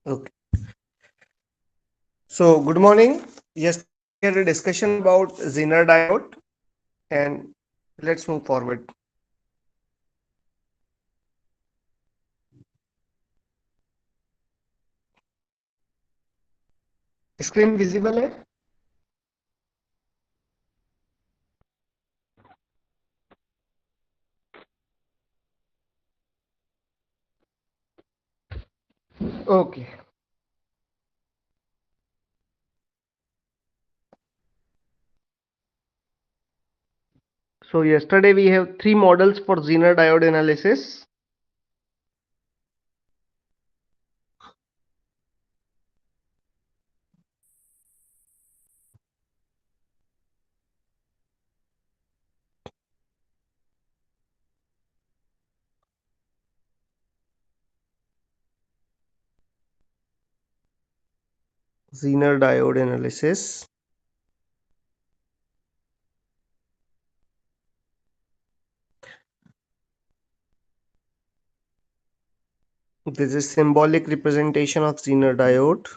Okay. So, good morning. Yesterday we had a discussion about Zener diode, and let's move forward. Screen visible है? Okay. So yesterday we have three models for Zener diode analysis. Zener diode analysis. This is symbolic representation of Zener diode.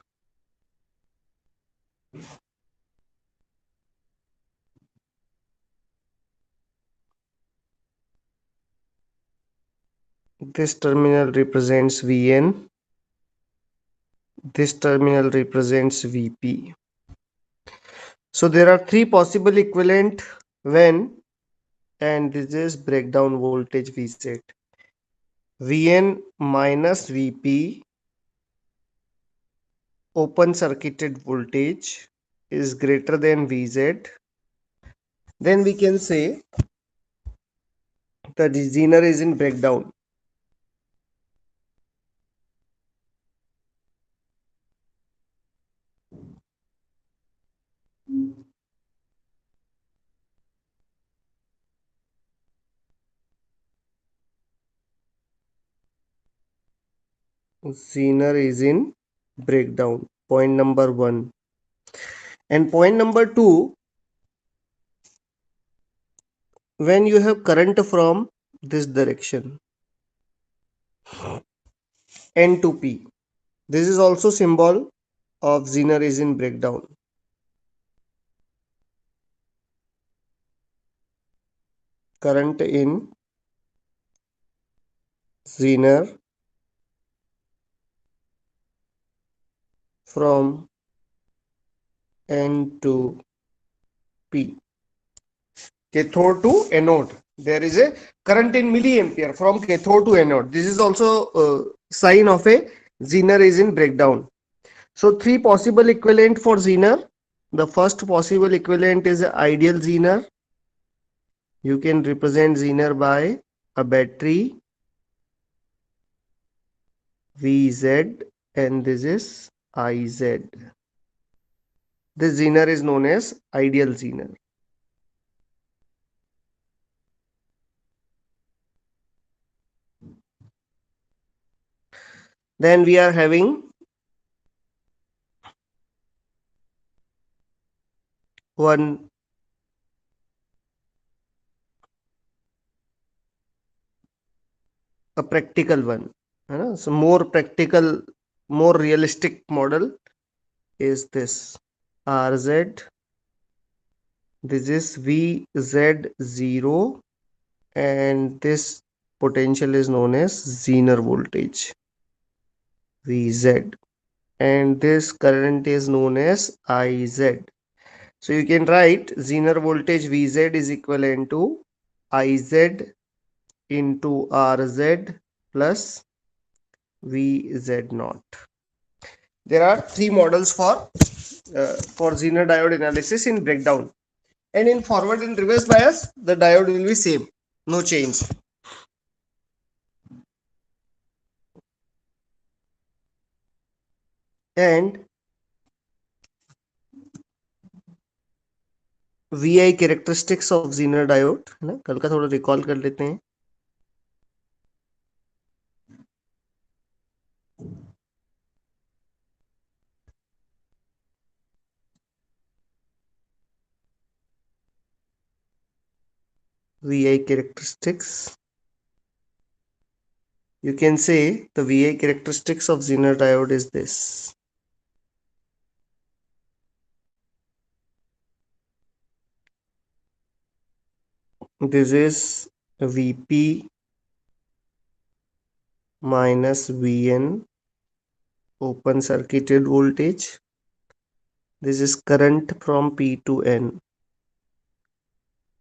This terminal represents Vn. This terminal represents Vp. So there are three possible equivalent when, and this is breakdown voltage Vz. Vn minus Vp open circuited voltage is greater than Vz, then we can say that the Zener is in breakdown. Zener is in breakdown. Point number one. And point number two, when you have current from this direction, N to P, this is also symbol of Zener is in breakdown. Current in Zener from N to P. Cathode to anode. There is a current in milliampere from cathode to anode. This is also a sign of a Zener is in breakdown. So three possible equivalent for Zener. The first possible equivalent is ideal Zener. You can represent Zener by a battery Vz, and this is Iz. This Zener is known as ideal Zener. Then we are having one a practical one. So more practical, more realistic model is this RZ. This is VZ0, and this potential is known as Zener voltage Vz, and this current is known as Iz. So you can write Zener voltage Vz is equivalent to Iz into Rz plus Vz naught. There are three models for Zener diode analysis in breakdown, and in forward and reverse bias the diode will be same, no change. And VI characteristics of Zener diode है ना, कल का थोड़ा recall कर लेते हैं. VI characteristics. you can say the VI characteristics of Zener diode is this. This is Vp minus Vn open circuited voltage. This is current from P to N.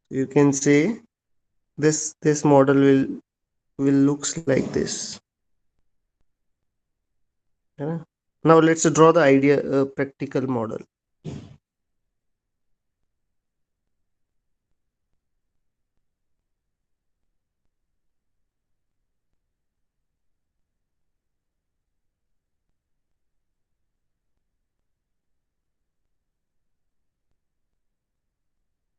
You can say this model will looks like this. Yeah. Now let's draw the idea practical model.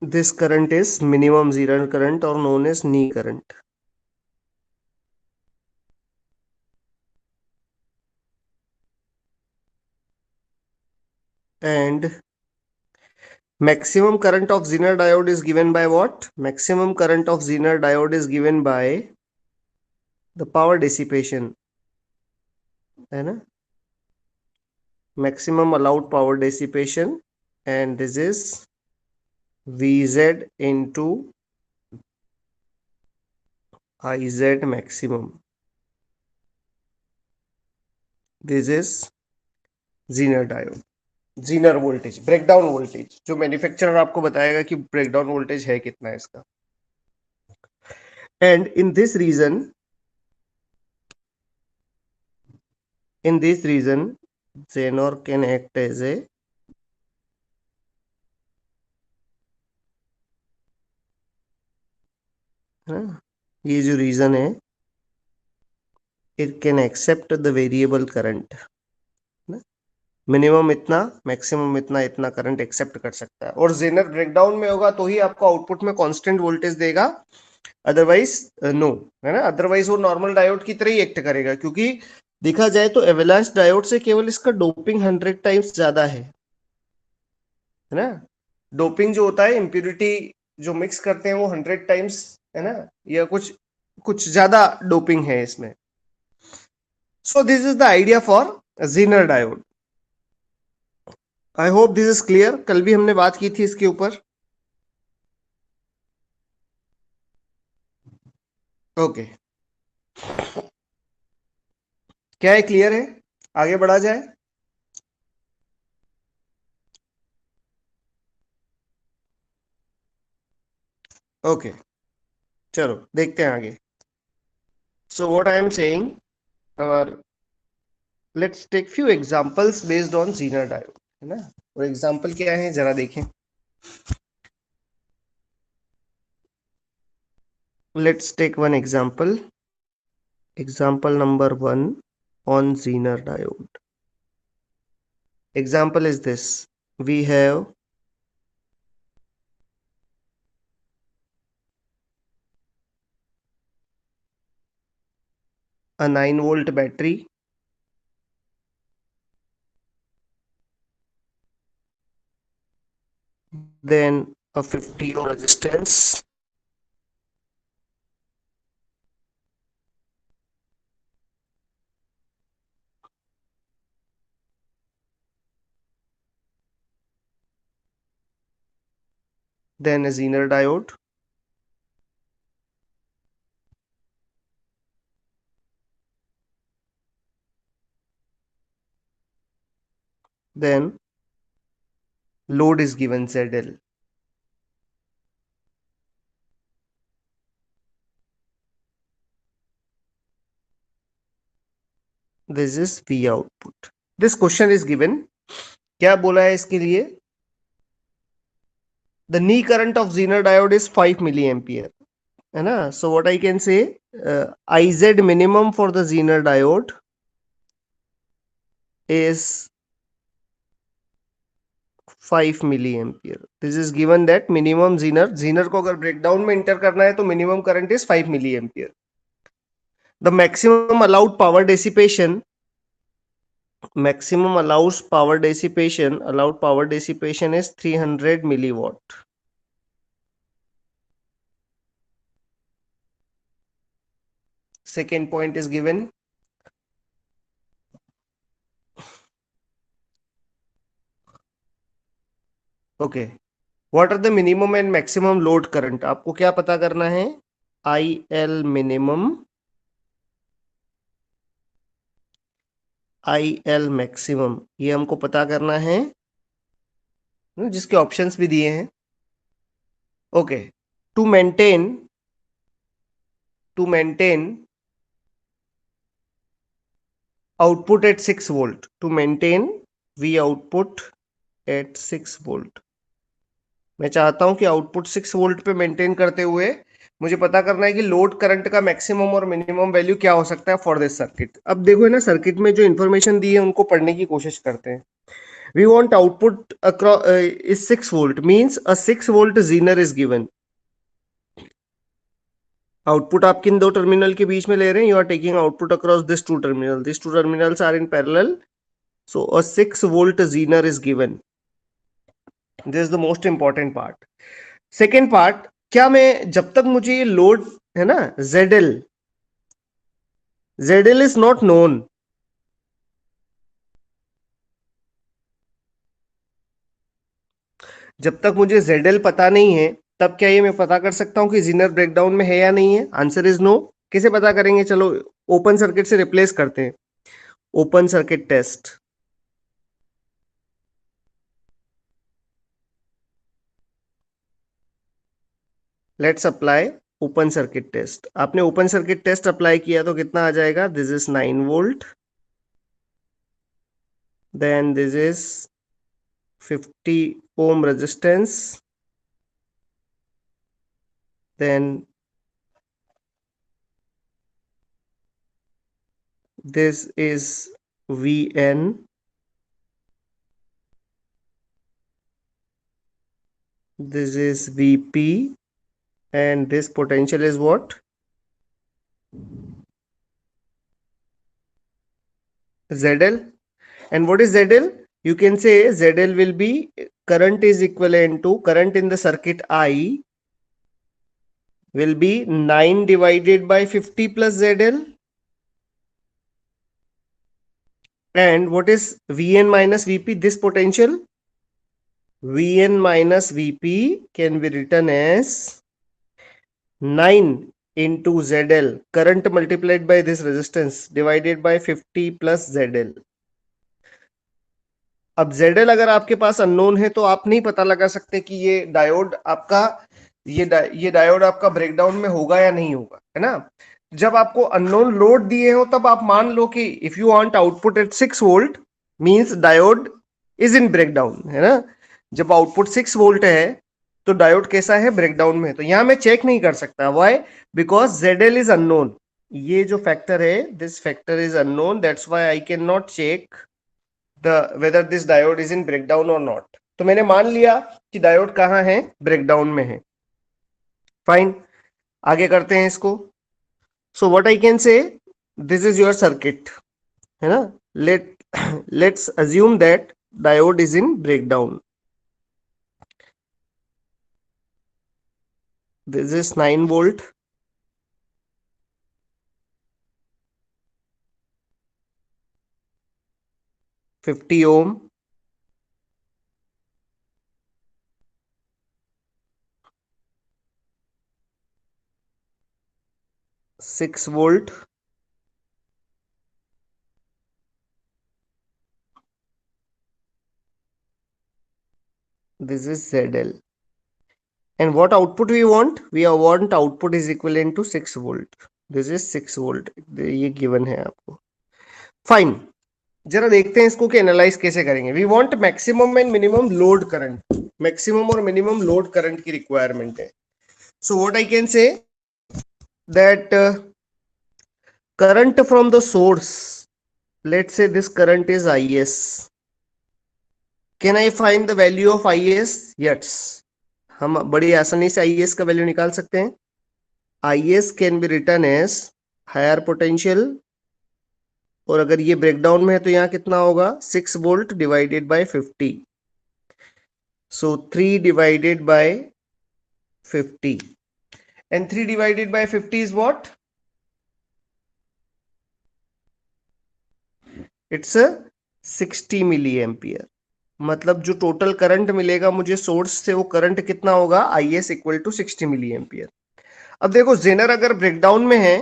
This current is minimum Zener current or known as knee current. And maximum current of Zener diode is given by what? Maximum current of Zener diode is given by the power dissipation. है ना? Maximum allowed power dissipation, and this is Vz into Iz maximum. This is Zener diode. Zener voltage, breakdown voltage, जो manufacturer आपको बताएगा कि breakdown voltage है कितना है इसका. And in this region Zener can act as a ये जो रीजन है, it can accept the variable current. Minimum इतना, मैक्सिमम इतना, इतना करंट एक्सेप्ट कर सकता है. और जेनर ब्रेकडाउन में होगा तो ही आपको आउटपुट में कांस्टेंट वोल्टेज देगा, अदरवाइज नो, है ना. अदरवाइज वो नॉर्मल डायोड की तरह ही एक्ट करेगा, क्योंकि देखा जाए तो एवलांच डायोड से केवल इसका डोपिंग 100 टाइम्स ज्यादा है ना. डोपिंग जो होता है, इम्प्यूरिटी जो मिक्स करते हैं वो 100 टाइम्स, है ना, या कुछ ज्यादा डोपिंग है इसमें. So this is the idea for Zener diode. I hope this is clear. कल भी हमने बात की थी इसके ऊपर. ओके, क्या है, क्लियर है? आगे बढ़ा जाए. ओके, चलो देखते हैं आगे. So what I am saying, let's take few examples based on Zener diode, है ना. और एग्जांपल क्या है जरा देखें. Let's take one example. Example number 1 on Zener diode. Example is this. We have a 9-volt battery, then a 50 ohm resistance, then a Zener diode, then load is given ZL. This is V output. This question is given. क्या बोला है इसके लिए? The knee current of Zener diode is 5 milliampere. है ना. So what I can say, Iz minimum for the Zener diode is 5 milliampere. This is given that minimum Zener को अगर breakdown में इंटर करना है तो minimum current is 5 milliampere. The maximum allowed power dissipation is 300 milliwatt. Second point is given. Okay, what are the minimum and maximum load current? आपको क्या पता करना है? I L minimum, I L maximum, ये हमको पता करना है, जिसके ऑप्शंस भी दिए हैं। Okay, to maintain output at 6 volt, to maintain V output at 6 volt, मैं चाहता हूं कि आउटपुट 6 वोल्ट पे मेंटेन करते हुए मुझे पता करना है कि लोड करंट का मैक्सिमम और मिनिमम वैल्यू क्या हो सकता है फॉर दिस सर्किट। अब देखो ना, सर्किट में जो इन्फॉर्मेशन दी है उनको पढ़ने की कोशिश करते हैं। We want output across is 6 volt, means a 6 volt Zener is given. Output आप किन दो टर्मिनल के बीच में ले रहे हैं? You are taking output across this two terminal, this two terminals are in parallel, so a 6 volt zener is given. This is the most important part. Second part, क्या मैं जब तक मुझे ये लोड है ना ZL, ZL is not known, जब तक मुझे ZL पता नहीं है तब क्या ये मैं पता कर सकता हूं कि जीनर ब्रेकडाउन में है या नहीं है? Answer is no. कैसे पता करेंगे? चलो ओपन सर्किट से रिप्लेस करते हैं। Open circuit test, let's apply open circuit test. आपने ओपन सर्किट टेस्ट अप्लाई किया तो कितना आ जाएगा? This is 9 volt, then this is 50 ohm resistance, then this is Vn, this is Vp, and this potential is what? ZL. And what is ZL? You can say ZL will be current is equivalent to current in the circuit I will be 9 divided by 50 plus ZL. And what is Vn minus Vp? This potential Vn minus Vp can be written as 9 into ZL, current multiplied by this resistance divided by 50 plus ZL. अब ZL अगर आपके पास unknown है तो आप नहीं पता लगा सकते कि ये डायोड आपका ये डायोड आपका ब्रेकडाउन में होगा या नहीं होगा, है ना। जब आपको अननोन लोड दिए हो तब आप मान लो कि if you want output at 6 volt means diode is in breakdown, है ना। जब आउटपुट 6 वोल्ट है तो डायोड कैसा है? ब्रेकडाउन में। तो यहां मैं चेक नहीं कर सकता, why? Because ZL is unknown. ये जो फैक्टर है, this factor is unknown, that's why I can not check the whether this diode is in breakdown और नॉट। तो मैंने मान लिया कि डायोड कहां है? ब्रेकडाउन में है। फाइन, आगे करते हैं इसको। सो what I can say, this is your circuit, है ना। Let's assume that diode is in breakdown. This is 9 volt, 50 ohm, 6 volt, this is ZL. And what output we want? We want output is equivalent to 6 volt. This is 6 volt. ये given है आपको। Fine, जरा देखते हैं इसको कि analyze कैसे करेंगे। We want maximum and minimum load current, maximum और मिनिमम लोड करंट की रिक्वायरमेंट है। So what I can say that current from the source, let's say this current is Is. Can I find the value of Is? Yes, हम बड़ी आसानी से Is का value निकाल सकते हैं। Is can be written as higher potential, और अगर ये ब्रेकडाउन में है तो यहाँ कितना होगा? 6 volt divided by 50, so 3 divided by 50, and 3 divided by 50 is what? It's 60 milliampere. मतलब जो टोटल करंट मिलेगा मुझे सोर्स से, वो करंट कितना होगा, Is equal to 60 milliampere. अब देखो जेनर अगर ब्रेकडाउन में है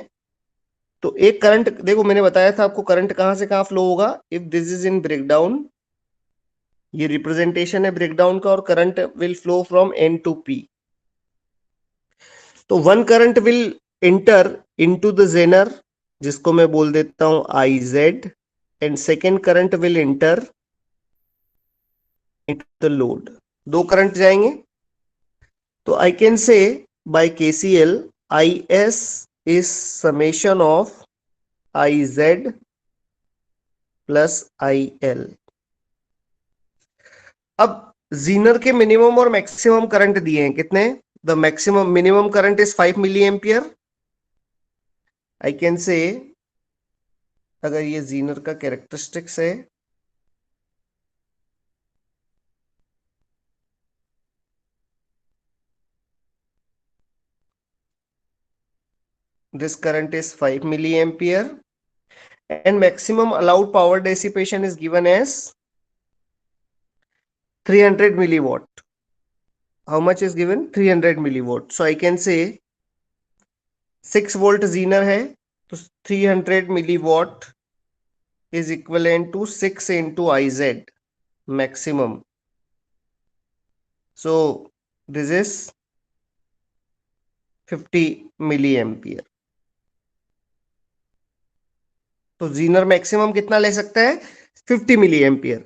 तो एक करंट, देखो मैंने बताया था आपको करंट कहां से कहां फ्लो होगा, if this is in breakdown, ये रिप्रेजेंटेशन है ब्रेकडाउन का, और current will flow from N to P. तो one current will enter into the Zener, जिसको मैं बोल देता हूं I Z, and second current will enter into the load. दो करंट जाएंगे, तो I can say by KCL I S is summation of I Z plus I L. अब Zener के मिनिमम और मैक्सिमम करंट दिए हैं कितने, the maximum minimum current is 5 milli ampere. I can say, अगर ये जीनर का कैरेक्टरिस्टिक्स है, this current is 5 milliampere and maximum allowed power dissipation is given as 300 milliwatt. How much is given, 300 milliwatt. So I can say 6 volt zener है, तो 300 milliwatt is equivalent to 6 into Iz maximum. So this is 50 milliampere. तो Zener maximum कितना ले सकता है, 50 milli ampere.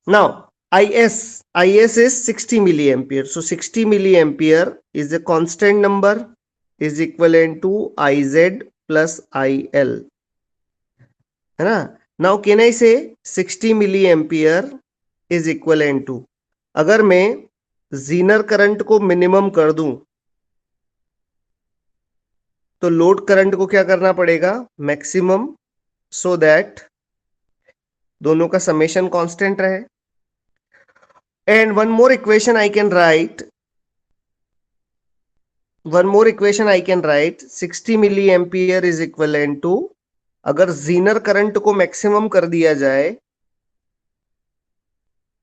Now IS is 60 milliampere. So 60 milliampere is a constant number, is equivalent to Iz plus IL, है ना। Now can I say 60 milliampere is equivalent to, अगर मैं Zener current को मिनिमम कर दूं तो लोड करंट को क्या करना पड़ेगा, मैक्सिमम, सो दैट दोनों का समेशन कांस्टेंट रहे। And one more equation I can write, 60 milliampere is equivalent to, अगर जीनर करंट को मैक्सिमम कर दिया जाए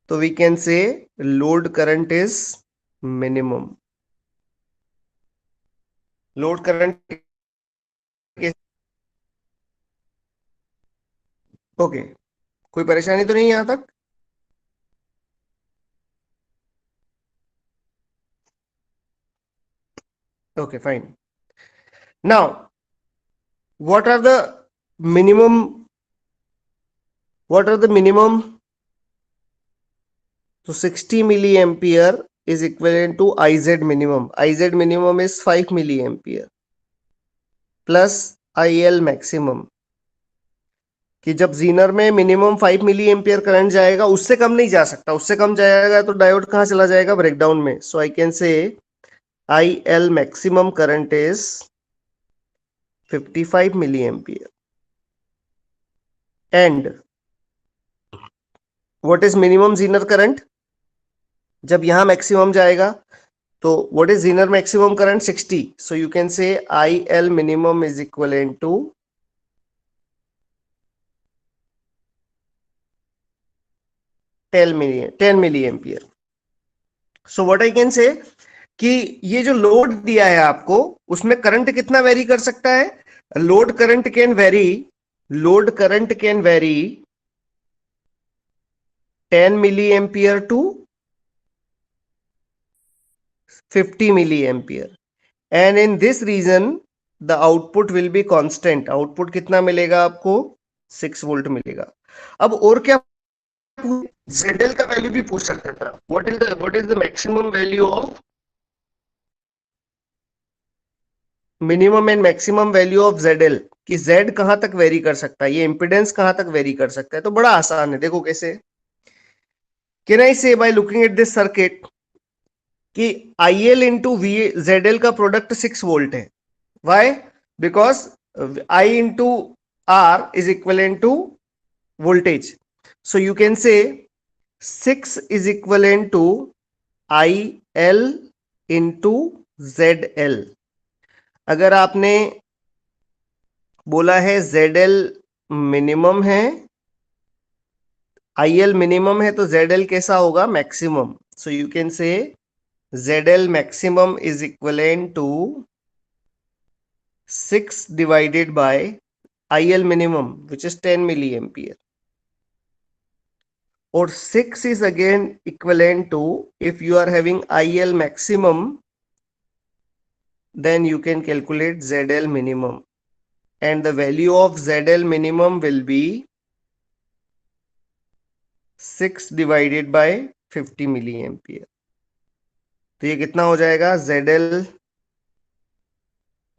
तो we can say load current is minimum. Load current, okay, कोई परेशानी तो नहीं यहां तक। Okay fine. Now what are the minimum, so 60 milliampere is equivalent to Iz minimum. Iz minimum is 5 milliampere plus IL maximum, कि जब Zener में minimum 5 milli ampere current जाएगा, उससे कम नहीं जा सकता, उससे कम जाएगा तो डायोड कहां चला जाएगा, ब्रेकडाउन में। So I can say IL maximum current is 55 milli ampere and what is minimum Zener current, जब यहां मैक्सिमम जाएगा तो what is Zener maximum current, 60। So you can say IL minimum is equivalent to 10 milli ampere. So what I can say कि ये जो load दिया है आपको, उसमें करंट कितना वेरी कर सकता है, load current can vary 10 milli ampere to 50 milli ampere, and in this region the output will be constant. Output कितना मिलेगा आपको, 6 वोल्ट मिलेगा। अब और क्या, ZL का वैल्यू भी पूछ सकता था, what is the maximum value of, minimum and maximum value of ZL, कि Z कहां तक वेरी कर सकता है, ये इंपिडेंस कहां तक वेरी कर सकता है। तो बड़ा आसान है, देखो कैसे, can I say by looking at this circuit कि IL इंटू ZL का प्रोडक्ट 6 वोल्ट है। Why, because I into R is equivalent to voltage. So you can say 6 is equivalent to IL into ZL। अगर आपने बोला है ZL minimum है IL minimum है तो ZL कैसा होगा? Maximum. So you can say ZL maximum is equivalent to 6 divided by IL minimum, which is 10 milliampere. Or 6 is again equivalent to, if you are having IL maximum, then you can calculate ZL minimum. And the value of ZL minimum will be 6 divided by 50 milliampere. तो ये कितना हो जाएगा? ZL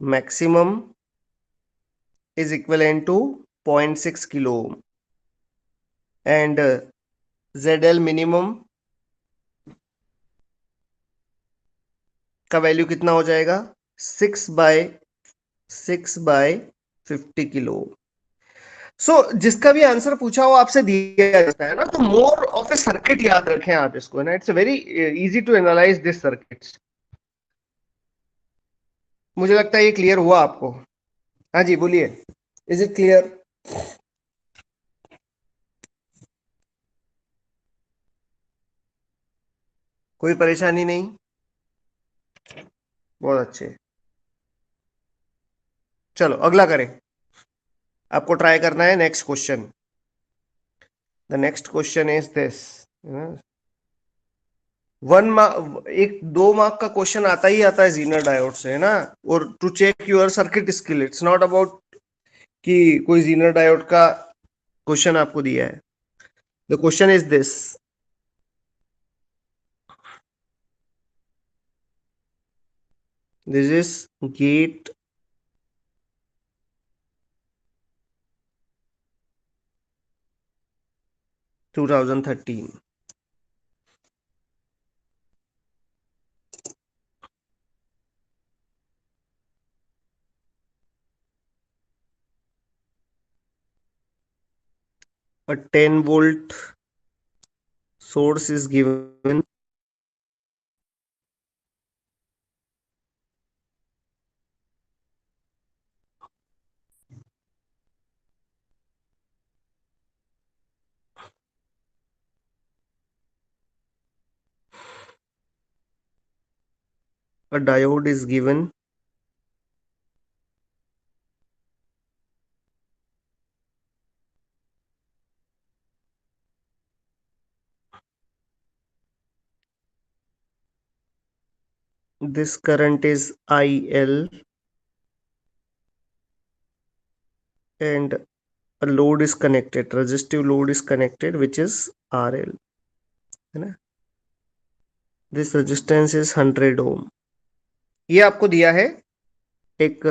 maximum is equivalent to 0.6 kilo ohm. And ZL minimum का value कितना हो जाएगा? 6/50 kilo. सो जिसका भी आंसर पूछा हो आपसे दिया जाता है ना, तो मोर ऑफ ए सर्किट याद रखें आप इसको ना. It's very easy to analyse this circuits. मुझे लगता है ये क्लियर हुआ आपको. हाँ जी बोलिए. Is it clear? कोई परेशानी नहीं? बहुत अच्छे. चलो अगला करें. आपको ट्राई करना है next question. The next question is this. 2 mark का क्वेश्चन आता ही आता है जीनर डायोड से, है ना. और to check your circuit skill. It's not about कि कोई जीनर डायोड का क्वेश्चन आपको दिया है. The question is this. This is GATE 2013. A 10-volt source is given. A diode is given. This current is IL and a load is connected, resistive load is connected, which is RL, है ना. This resistance is 100 ohm. ये आपको दिया है एक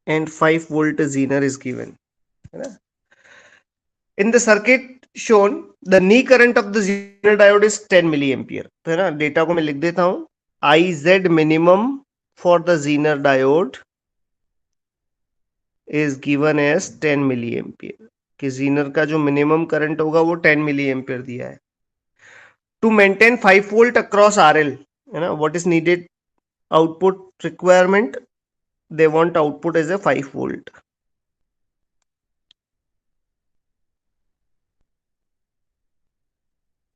and 5 volt zener is given, है ना. In the circuit shown, the knee current of the zener diode is 10 milliampere. तो है ना, डेटा को मैं लिख देता हूं. IZ minimum for the zener diode is given as 10 milliampere. कि जीनर का जो मिनिमम करंट होगा वो 10 milliampere दिया है. To maintain 5 volt across RL, है ना, what is needed output requirement? They want output as a 5 volt.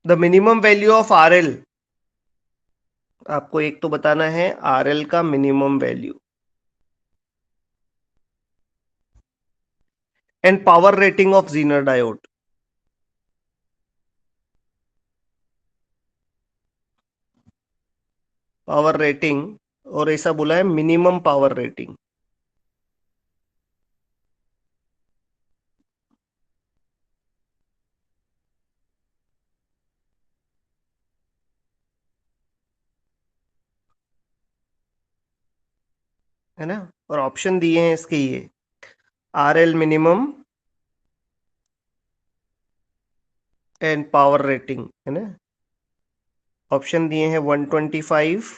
The minimum value of RL, आपको एक तो बताना है RL का minimum value. And power rating of Zener diode. Power rating, और ऐसा बोला है मिनिमम पावर रेटिंग. है ना. और ऑप्शन दिए हैं इसके ये RL minimum and power rating, है ना. ऑप्शन दिए हैं 125,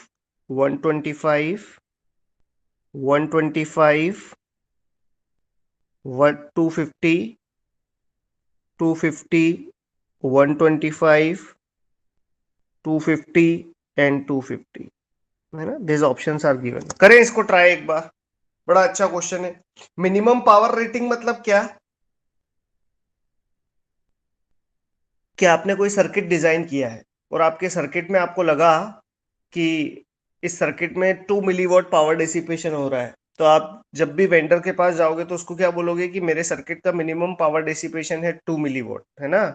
125, 125, 250, 250, 125, 250 एंड 250, है ना. This options are given. करें इसको ट्राई एक बार. बड़ा अच्छा क्वेश्चन है. मिनिमम पावर रेटिंग मतलब क्या? कि आपने कोई सर्किट डिजाइन किया है और आपके सर्किट में आपको लगा कि इस सर्किट में 2 मिलीवॉट पावर डिसिपेशन हो रहा है, तो आप जब भी वेंडर के पास जाओगे तो उसको क्या बोलोगे कि मेरे सर्किट का मिनिमम पावर डिसिपेशन है 2 मिलीवॉट, है ना,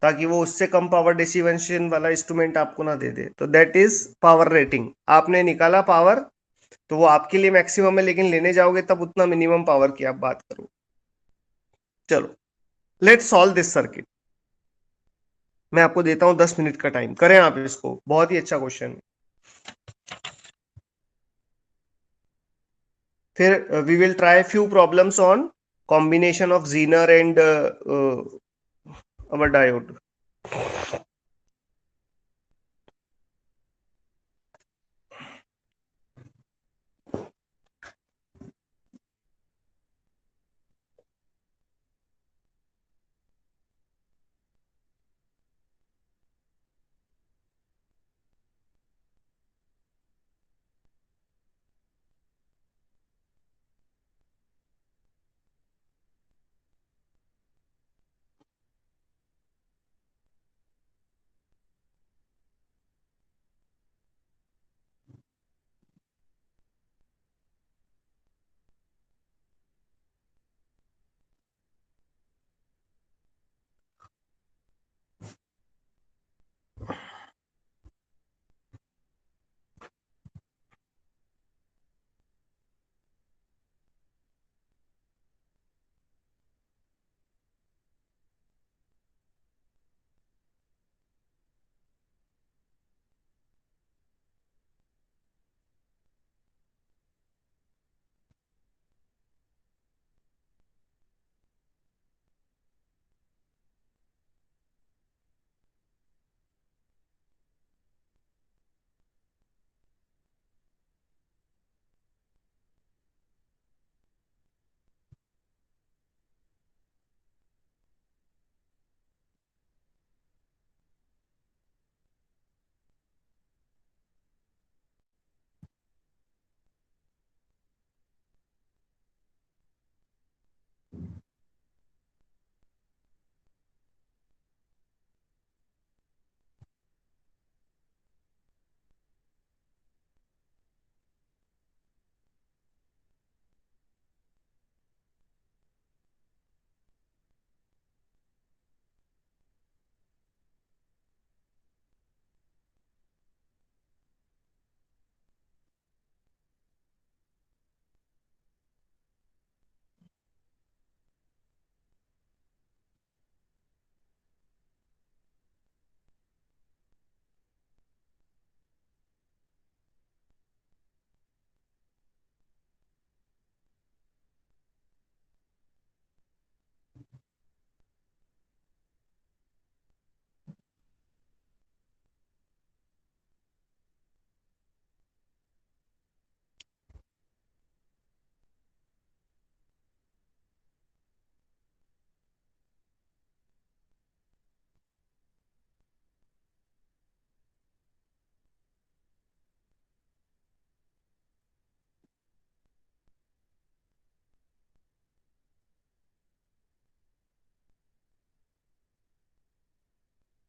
ताकि वो उससे कम पावर डिसिपेशन वाला इंस्ट्रूमेंट आपको ना दे दे। तो दैट इज पावर रेटिंग। आपने निकाला पावर, तो वो आपके लिए मैक्सिमम है, लेकिन लेने जाओगे तब उतना मिनिमम पावर की आप बात करो। चलो, लेट्स सॉल्व दिस सर्किट। मैं आपको देता हूँ 10 मिनट का टाइम, करें आप इसको, बहुत ही अच्छा क्वेश्चन है। फिर we will try few problems on combination of zener and our diode.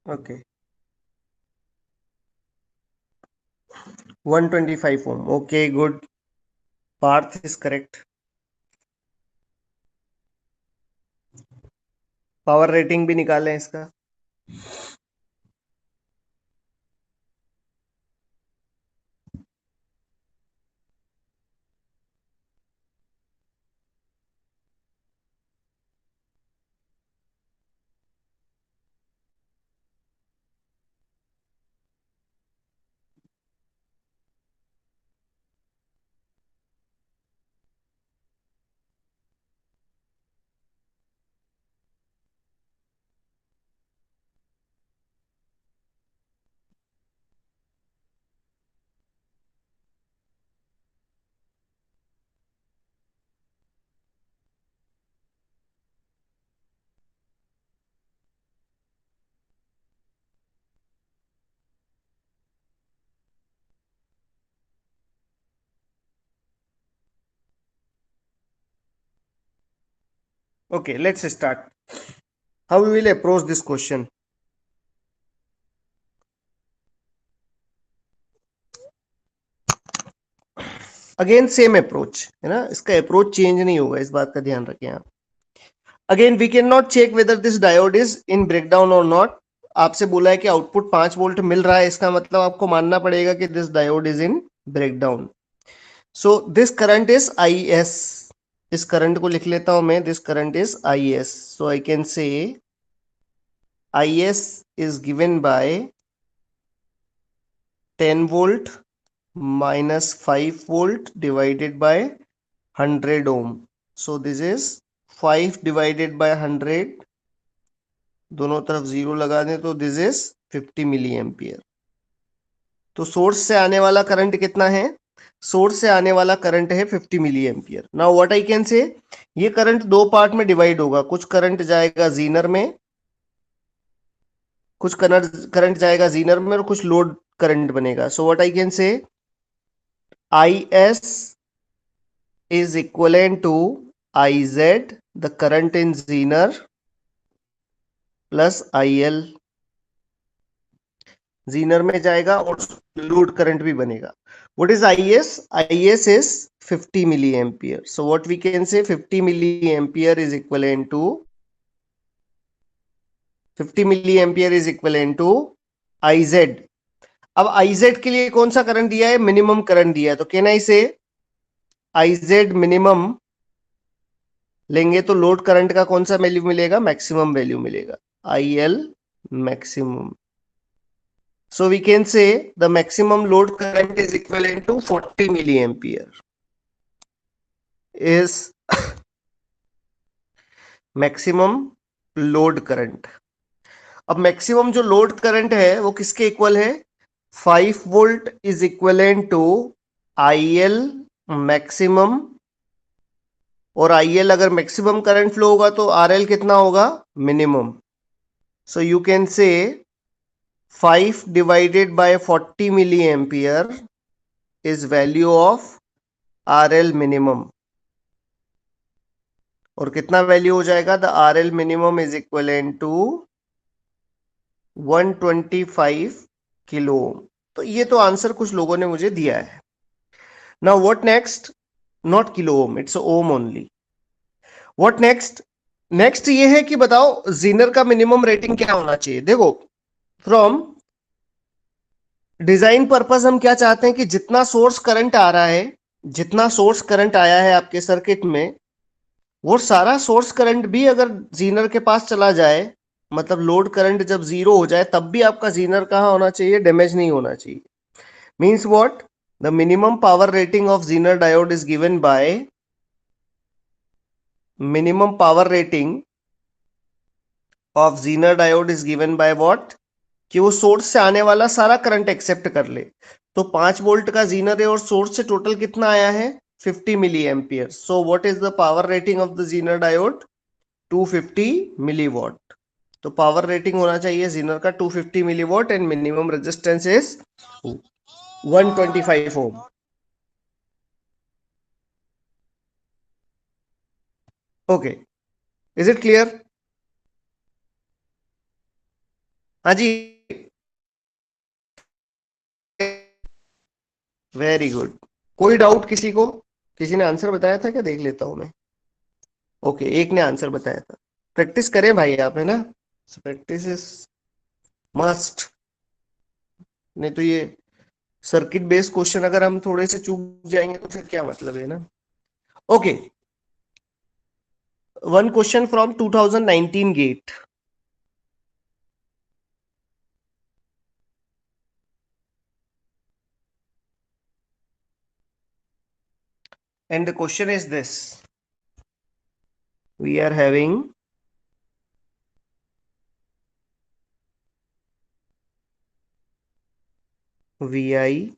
Okay, 125 ohm, okay good, Parth is correct. Power rating भी निकालें इसका। Okay, let's start. How we will approach this question? Again same approach है ना, इसका approach change नहीं होगा, इस बात का ध्यान रखें आप. Again we can not check whether this diode is in breakdown और नॉट. आपसे बोला है कि आउटपुट 5 वोल्ट मिल रहा है, इसका मतलब आपको मानना पड़ेगा कि this diode is in breakdown. So this current is I S. इस करंट को लिख लेता हूं मैं, this current is I S. So I can से आई S is given bye 10 volt minus 5 volt divided by 100 ohm. So this is 5 divided by 100, दोनों तरफ zero लगा दें तो दिस इज 50 मिली एम्पियर. तो सोर्स से आने वाला करंट कितना है? सोर्स से आने वाला करंट है 50 milli ampere. Now what I can say, ये करंट दो पार्ट में डिवाइड होगा. कुछ करंट जाएगा जीनर में, कुछ करंट जाएगा जीनर में और कुछ लोड करंट बनेगा. सो व्हाट आई कैन से, I S is equivalent to IZ, the current in Zener, plus IL. Zener में जाएगा और लोड करंट भी बनेगा. What is IS? IS is 50 milliampere. So what we can say, 50 milliampere is equivalent to 50 milliampere is equivalent to IZ. अब IZ के लिए कौन सा करंट दिया है? मिनिमम करंट दिया है. तो कैन आई से IZ मिनिमम लेंगे तो लोड करंट का कौन सा वैल्यू मिलेगा? मैक्सिमम वैल्यू मिलेगा, IL maximum. So we can say the maximum load current is equivalent to 40 milliampere is maximum load current. अब मैक्सिमम जो लोड करंट है वो किसके इक्वल है? 5 volt is equivalent to IL maximum. और IL अगर maximum current flow होगा तो RL कितना होगा? मिनिमम. सो यू कैन से 5 divided by 40 milliampere is value of RL minimum. और कितना वैल्यू हो जाएगा? The RL minimum is equivalent to 125 kilo ohm. तो ये तो आंसर कुछ लोगों ने मुझे दिया है. Now what next? Not kilo ohm, it's ohm only. What next? Next ये है कि बताओ जीनर का मिनिमम रेटिंग क्या होना चाहिए. देखो, फ्रॉम डिजाइन पर्पस हम क्या चाहते हैं कि जितना सोर्स करंट आ रहा है, जितना सोर्स करंट आया है आपके सर्किट में, वो सारा सोर्स करंट भी अगर जीनर के पास चला जाए, मतलब लोड करंट जब जीरो हो जाए, तब भी आपका जीनर कहाँ होना चाहिए? डैमेज नहीं होना चाहिए. Means what? The minimum power rating of Zener diode is given bye minimum power rating of Zener diode is given by what? कि वो सोर्स से आने वाला सारा करंट एक्सेप्ट कर ले. तो 5 वोल्ट का जीनर है और सोर्स से टोटल कितना आया है? 50 मिली ampere. So what is the power rating of the zener diode? 250 milliwatt. तो पावर रेटिंग होना चाहिए जीनर का 250 milliwatt and minimum resistance is 125 ohm. Okay, is it clear? हाँ जी, वेरी गुड. कोई डाउट किसी को? किसी ने आंसर बताया था क्या? देख लेता हूं मैं. ओके, एक ने आंसर बताया था. प्रैक्टिस करें भाई आप, है ना. Practice is must. नहीं तो ये सर्किट बेस्ड क्वेश्चन अगर हम थोड़े से चूक जाएंगे तो फिर क्या मतलब है ना. Okay, one question from 2019 GATE. And the question is this: we are having Vi,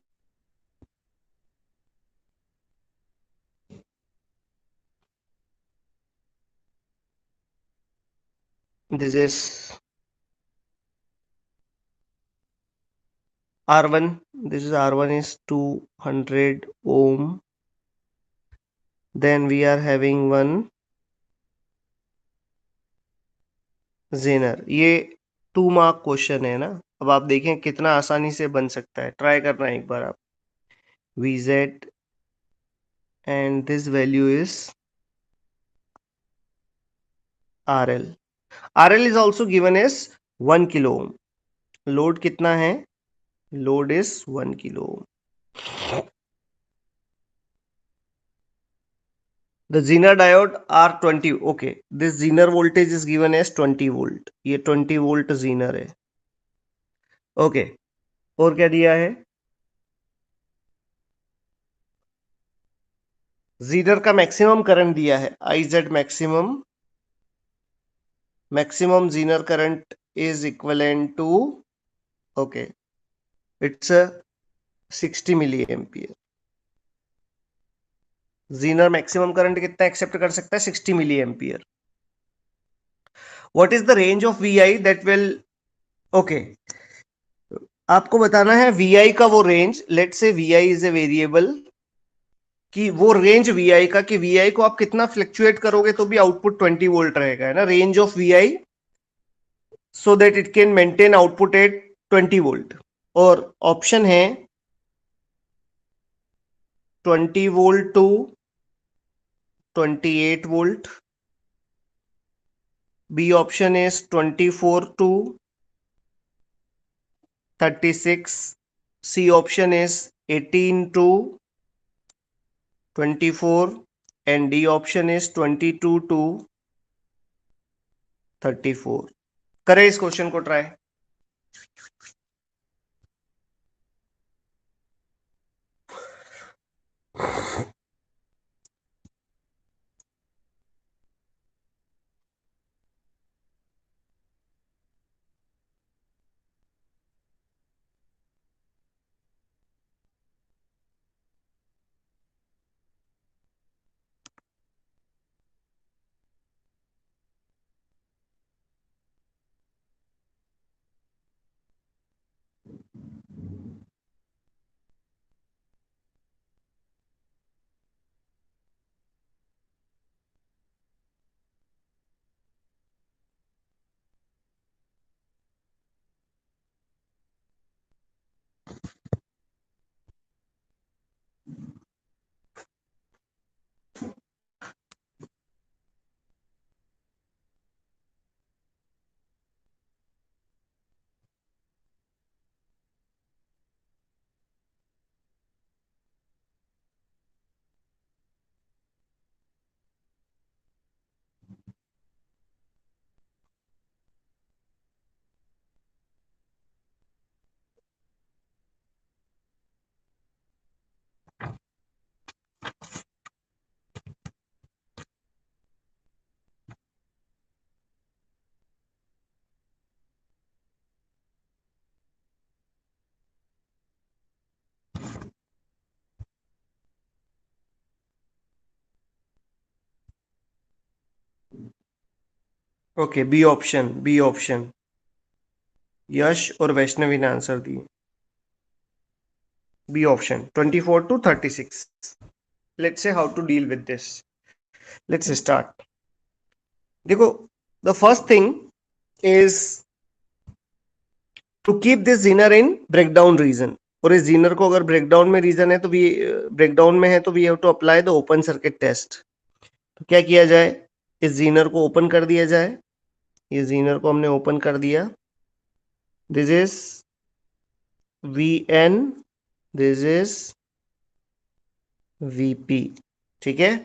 this is R1, this is R1 is 200 ohm. Then we are having one Zener. ये 2 मार्क क्वेश्चन है ना. अब आप देखें कितना आसानी से बन सकता है. ट्राई करना एक बार आप. VZ and this value is RL. RL is also given as 1 kilo ohm. Load कितना है? Load is 1 kilo ohm. The Zener diode R20. Okay, this Zener voltage is given as 20 volt. ये 20 volt Zener है. Okay, और क्या दिया है? Zener का maximum current दिया है IZ maximum. Maximum Zener current is equivalent to, okay, it's a 60 milliampere. Zener maximum current कितना एक्सेप्ट कर सकता है? 60 milliampere. What is the range of VI that will, okay, आपको बताना है VI का वो रेंज. लेट से VI इज ए वेरिएबल, कि वो रेंज VI का, कि VI को आप कितना फ्लक्चुएट करोगे तो भी आउटपुट 20 वोल्ट रहेगा, है ना. Range of VI so that it can maintain output at 20 volt. और ऑप्शन है 20 volt to 28 volt. B option is 24 to 36. C option is 18 to 24 and D option is 22 to 34. करें इस क्वेश्चन को try. Okay, B option. B option Yash और वैष्णवी ने answer दिए. B option 24 to 36. Let's say how to deal with this. Let's start. देखो, the first thing is to keep this Zener in breakdown region. और इस Zener को अगर breakdown में reason है तो भी, ब्रेकडाउन में है तो we have to apply the open circuit test. तो क्या किया जाए? इस जीनर को ओपन कर दिया जाए. ये जीनर को हमने ओपन कर दिया. This is VN, this is VP. ठीक है.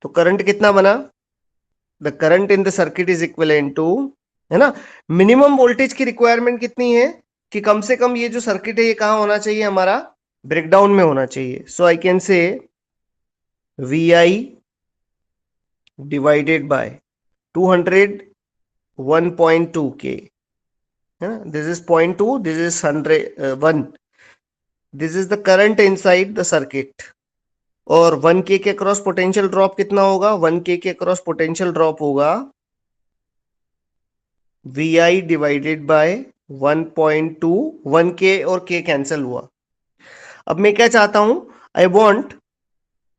तो करंट कितना बना? The current in the circuit is equivalent to, है ना, मिनिमम वोल्टेज की रिक्वायरमेंट कितनी है कि कम से कम ये जो सर्किट है ये कहां होना चाहिए? हमारा ब्रेकडाउन में होना चाहिए. So I can say VI divided by 200 1.2 K, है ना. This is 0.2, this is 100 1. This is the current inside the circuit. और 1K के अक्रॉस पोटेंशियल ड्रॉप कितना होगा? 1K के अक्रॉस पोटेंशियल ड्रॉप होगा VI डिवाइडेड बाय 1.2. 1K और K cancel हुआ. अब मैं क्या चाहता हूं? आई वॉन्ट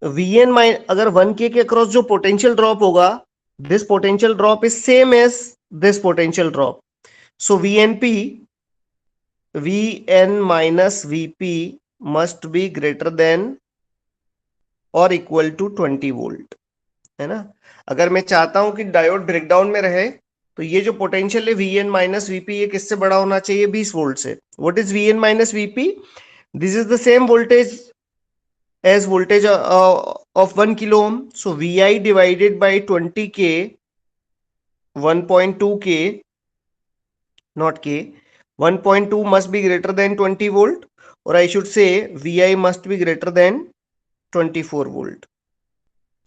VN माइन, अगर 1K के अक्रॉस जो पोटेंशियल ड्रॉप होगा, this potential drop is same as this potential drop. So VN minus VP must be greater than और इक्वल टू 20 वोल्ट, है ना। अगर मैं चाहता हूं कि डायोड ब्रेकडाउन में रहे तो ये जो पोटेंशियल है Vn माइनस Vp ये किससे बड़ा होना चाहिए? 20 वोल्ट से। What is Vn minus Vp? This is the same voltage as voltage of 1 kilo ohm. So Vi divided by 20k, 1.2k, not k, 1.2 must be greater than 20 volt, or I should say Vi must be greater than 24 volt.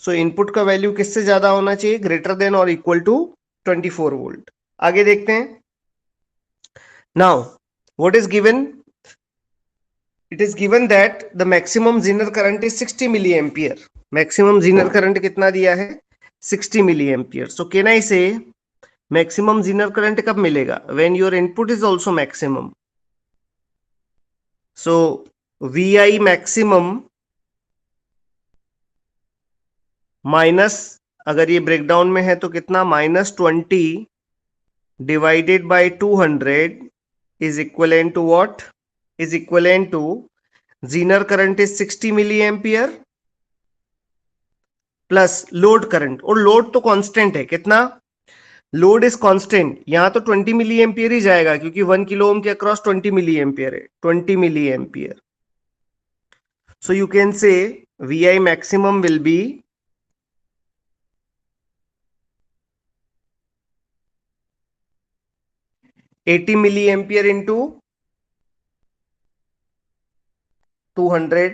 So input का value किससे ज्यादा होना चाहिए? Greater than और equal to 24 volt. आगे देखते हैं। Now what is given? It is given that the maximum Zener current is 60 milliampere. Maximum Zener current कितना दिया है? 60 milliampere. So can I say maximum Zener current कब मिलेगा? When your input is also maximum. So Vi maximum minus, अगर ये breakdown में है तो कितना? -20 divided by 200 is equivalent to what? Is equivalent to Zener current is 60 milliampere plus load current, और load तो कांस्टेंट है, कितना? लोड इज कांस्टेंट, यहां तो 20 मिली एम्पियर ही जाएगा क्योंकि 1 किलो ओम के अक्रॉस 20 मिली एम्पियर है, 20 milli ampere. So you can say Vi maximum will be 80 milli ampere into 200,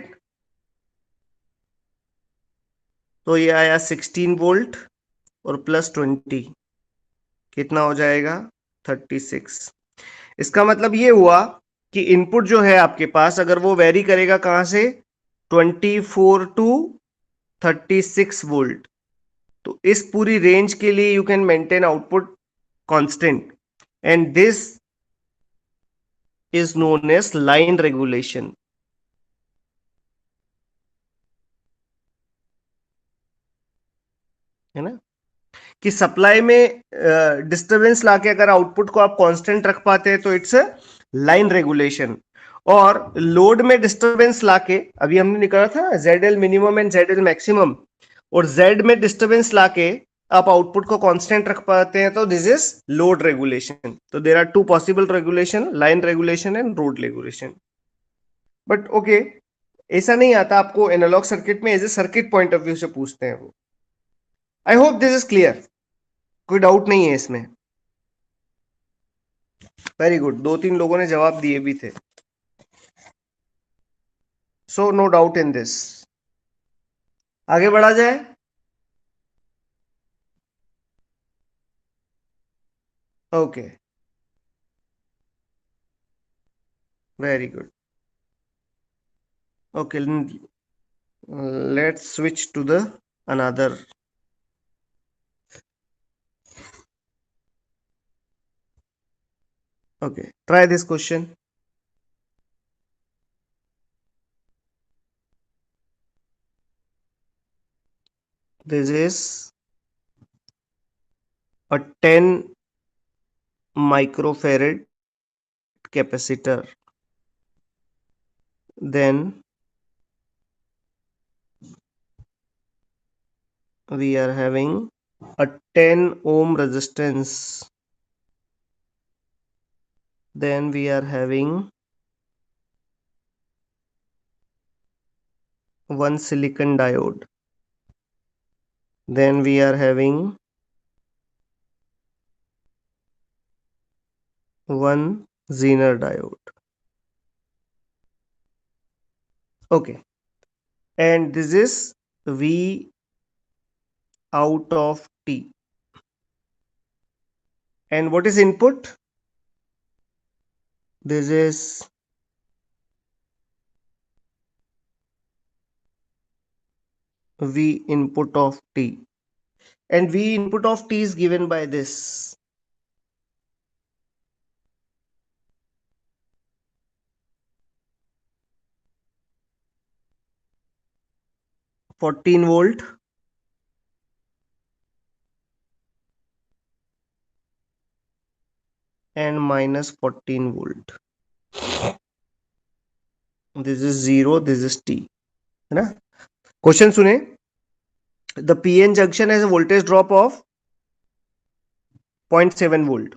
तो ये आया 16 वोल्ट और प्लस 20 कितना हो जाएगा? 36। इसका मतलब ये हुआ कि इनपुट जो है आपके पास, अगर वो वेरी करेगा कहां से? 24 टू 36 वोल्ट, तो इस पूरी रेंज के लिए you can maintain output constant, and this is known as line regulation, है ना। कि सप्लाई में डिस्टरबेंस लाके अगर आउटपुट को आप कांस्टेंट रख पाते हैं तो इट्स लाइन रेगुलेशन, और लोड में डिस्टरबेंस लाके, अभी हमने निकाला था ZL minimum and ZL maximum, और Z में डिस्टरबेंस लाके आप आउटपुट को कांस्टेंट रख पाते हैं तो दिस इज लोड रेगुलेशन। तो there are two possible regulation, line regulation and load regulation. But okay, ऐसा नहीं आता आपको एनालॉग सर्किट में, as a circuit point of view से पूछते हैं वो। I hope this is clear, कोई डाउट नहीं है इसमें। वेरी गुड, 2-3 लोगों ने जवाब दिए भी थे। So no doubt in this. आगे बढ़ा जाए। Okay, very good. Okay, let's switch to the another. Okay, try this question. This is a 10 microfarad capacitor. Then we are having a 10 ohm resistance. Then we are having one silicon diode. Then we are having one Zener diode. Okay, and this is V out of T. And what is input? This is V input of T. And V input of T is given by this. -14 volt and -14 volt. This is 0, this is T, है ना। Question सुने. The PN junction has a voltage drop of 0.7 volt.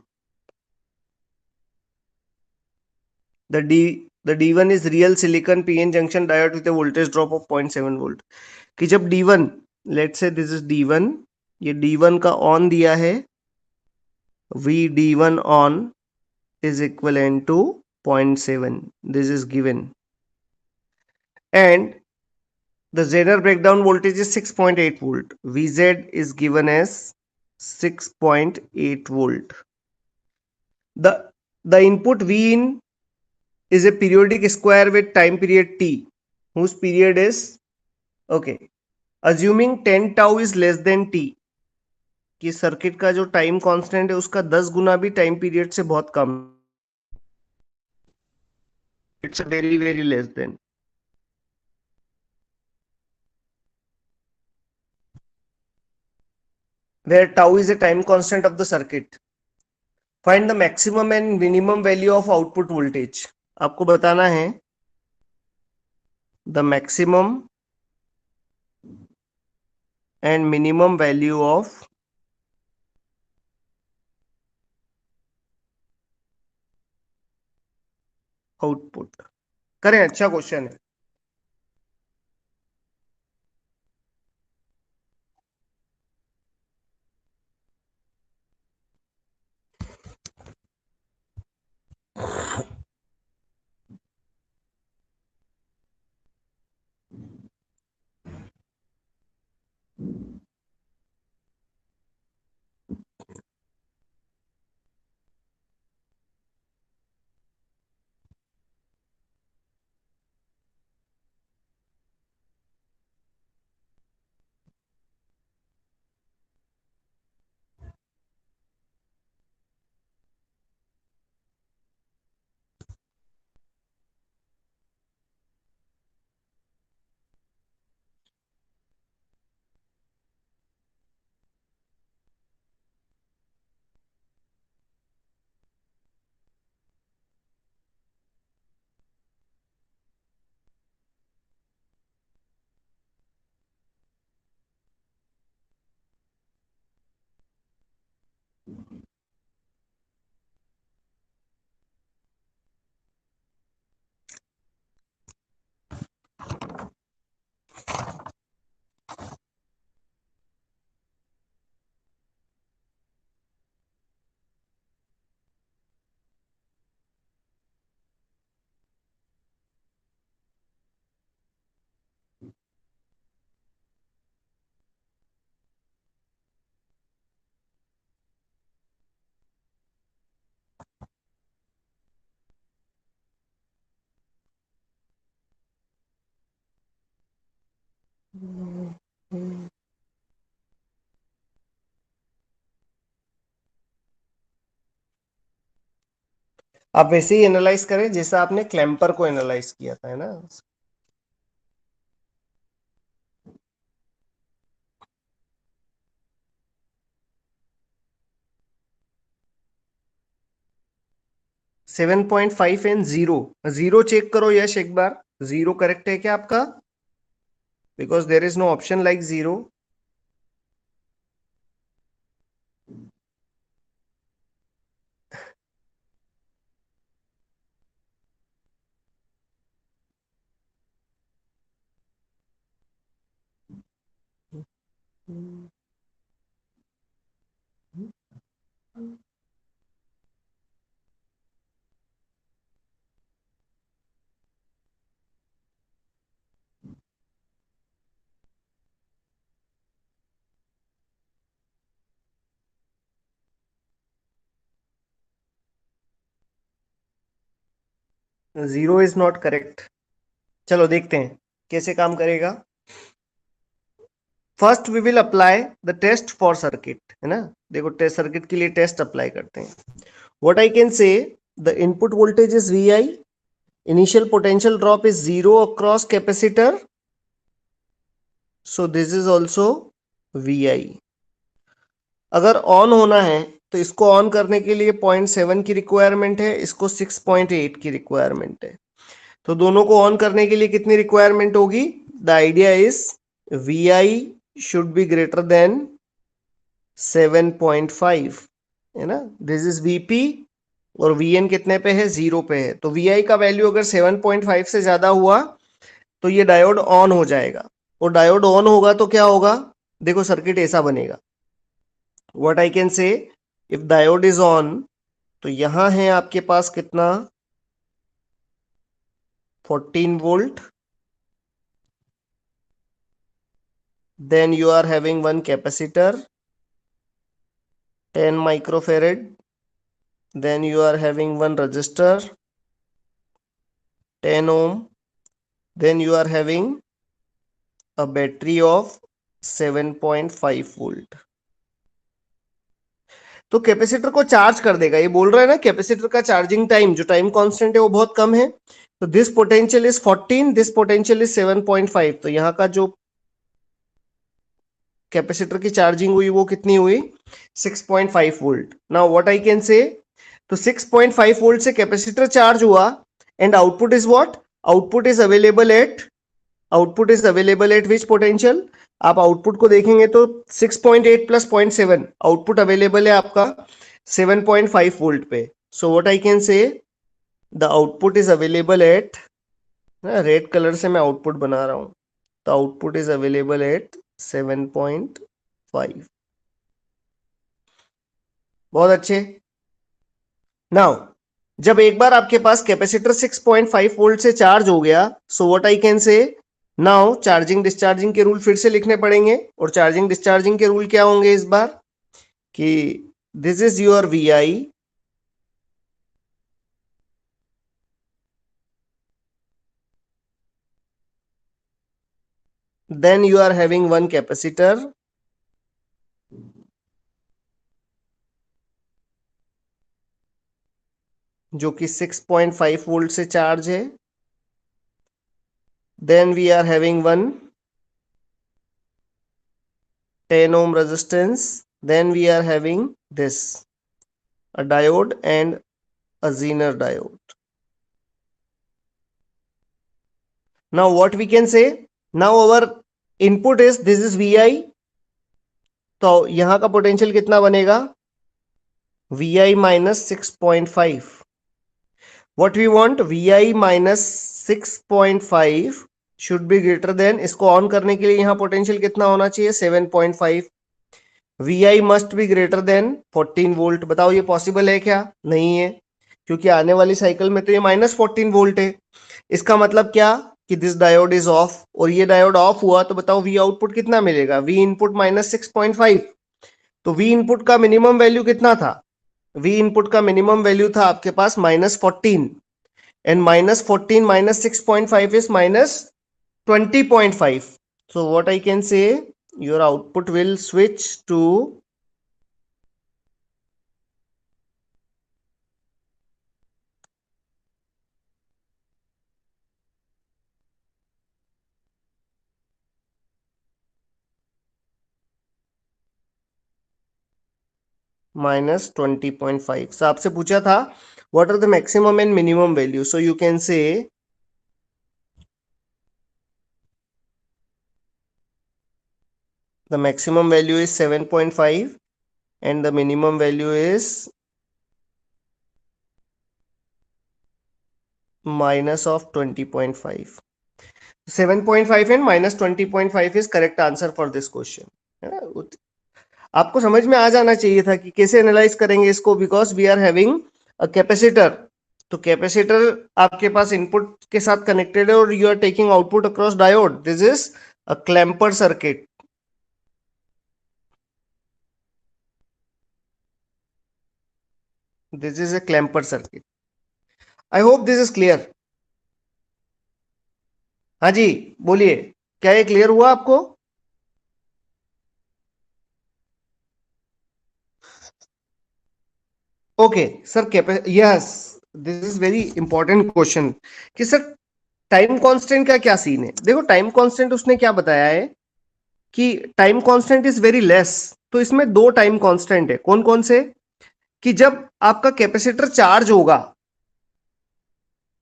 The D1 is real silicon PN junction diode with a voltage drop of 0.7 volt. कि जब D1, let's say this is D1, ये D1 का on दिया है, VD1 on is equivalent to 0.7. This is given. And the Zener breakdown voltage is 6.8 volt. VZ is given as 6.8 volt. The input V in is a periodic square with time period t, whose period is, okay, assuming 10 tau is less than t, कि circuit का जो time constant है उसका 10 गुना भी time period से बहुत कम, it's very very less than. where tau is a time constant of the circuit. Find the maximum and minimum value of output voltage. आपको बताना है the maximum and minimum value of output. करें, अच्छा question है. आप वैसे ही analyse करें जैसा आपने क्लैंपर को एनालाइज किया था, है ना. 7.5 एंड जीरो. जीरो चेक करो यश एक बार, जीरो करेक्ट है क्या आपका? Because there is no option like zero. Zero is not correct. चलो देखते हैं कैसे काम करेगा. First we will apply the test for circuit, है ना. देखो टेस्ट सर्किट के लिए टेस्ट अप्लाई करते हैं. What I can say, the input voltage is V I, initial potential drop is zero across capacitor, so this is also V I. अगर on होना है तो इसको ऑन करने के लिए 0.7 की रिक्वायरमेंट है, इसको 6.8 की रिक्वायरमेंट है. तो दोनों को ऑन करने के लिए कितनी रिक्वायरमेंट होगी? The idea is VI should be greater than 7.5, है ना. दिस इज VP और VN कितने पे है, 0 पे है. तो VI का वैल्यू अगर 7.5 से ज्यादा हुआ तो ये डायोड ऑन हो जाएगा. और डायोड ऑन होगा तो क्या होगा, देखो सर्किट ऐसा बनेगा. What I can say, if diode is on, तो यहां है आपके पास कितना, 14 volt. Then you are having one capacitor 10 microfarad. Then you are having one resistor 10 ohm. Then you are having a battery of 7.5 volt. तो capacitor को charge कर देगा. ये बोल रहा है ना कैपेसिटर का चार्जिंग टाइम, जो टाइम कांस्टेंट है वो बहुत कम है. तो this potential is 14, this potential is 7.5. तो यहाँ का जो कैपेसिटर की चार्जिंग हुई वो कितनी हुई, 6.5 volt. Now what I can से, तो 6.5 वोल्ट से कैपेसिटर चार्ज हुआ and output is what, output is available at, output is available at which potential. आप आउटपुट को देखेंगे तो 6.8 प्लस 0.7 आउटपुट अवेलेबल है आपका 7.5 वोल्ट पे. सो what I can say, the output is available at, red colour से मैं आउटपुट बना रहा हूं, तो आउटपुट इज अवेलेबल एट 7.5. बहुत अच्छे. नाउ जब एक बार आपके पास कैपेसिटर 6.5 वोल्ट से चार्ज हो गया, सो व्हाट आई कैन से, नाउ चार्जिंग डिस्चार्जिंग के रूल फिर से लिखने पड़ेंगे. और चार्जिंग डिस्चार्जिंग के रूल क्या होंगे इस बार, कि this is your VI, then you are having one capacitor जो कि 6.5 वोल्ट से चार्ज है. Then we are having one 10 ohm resistance. Then we are having this, a diode and a Zener diode. Now what we can say, now our input is, this is VI. तो यहां का potential कितना बनेगा, VI minus 6.5. What we want, VI minus 6.5 should be greater than, इसको on करने के लिए यहां पोटेंशियल कितना होना चाहिए, 7.5. VI must be greater than 14 volt. बताओ ये पॉसिबल है क्या, नहीं है, क्योंकि आने वाली साइकिल में तो ये -14 वोल्ट है. इसका मतलब क्या, कि दिस डायोड इज ऑफ, और ये डायोड ऑफ हुआ तो बताओ V आउटपुट कितना मिलेगा, V इनपुट -6.5. तो V इनपुट का मिनिमम वैल्यू कितना था, V इनपुट का मिनिमम वैल्यू था आपके पास -14, and -14 minus 6.5 is -20.5. So what I can say, your output will switch to -20.5. So आपसे पूछा था what are the maximum and minimum value. So you can say the maximum value is 7.5 and the minimum value is minus of 20.5. 7.5 and minus 20.5 is correct answer for this question. है ना? आपको समझ में आ जाना चाहिए था कि कैसे एनालाइज करेंगे इसको, because we are having a capacitor. तो कैपेसिटर आपके पास इनपुट के साथ कनेक्टेड है और you are taking output across diode. This is a clamper circuit. This is a clamper circuit. I hope this is clear. हाँ जी बोलिए, क्या ये क्लियर हुआ आपको? Okay sir, yes, this is very important question कि सर टाइम कांस्टेंट का क्या सीन है. देखो टाइम कांस्टेंट उसने क्या बताया है कि time constant is very less. तो इसमें दो टाइम कांस्टेंट है, कौन कौन से, कि जब आपका कैपेसिटर चार्ज होगा,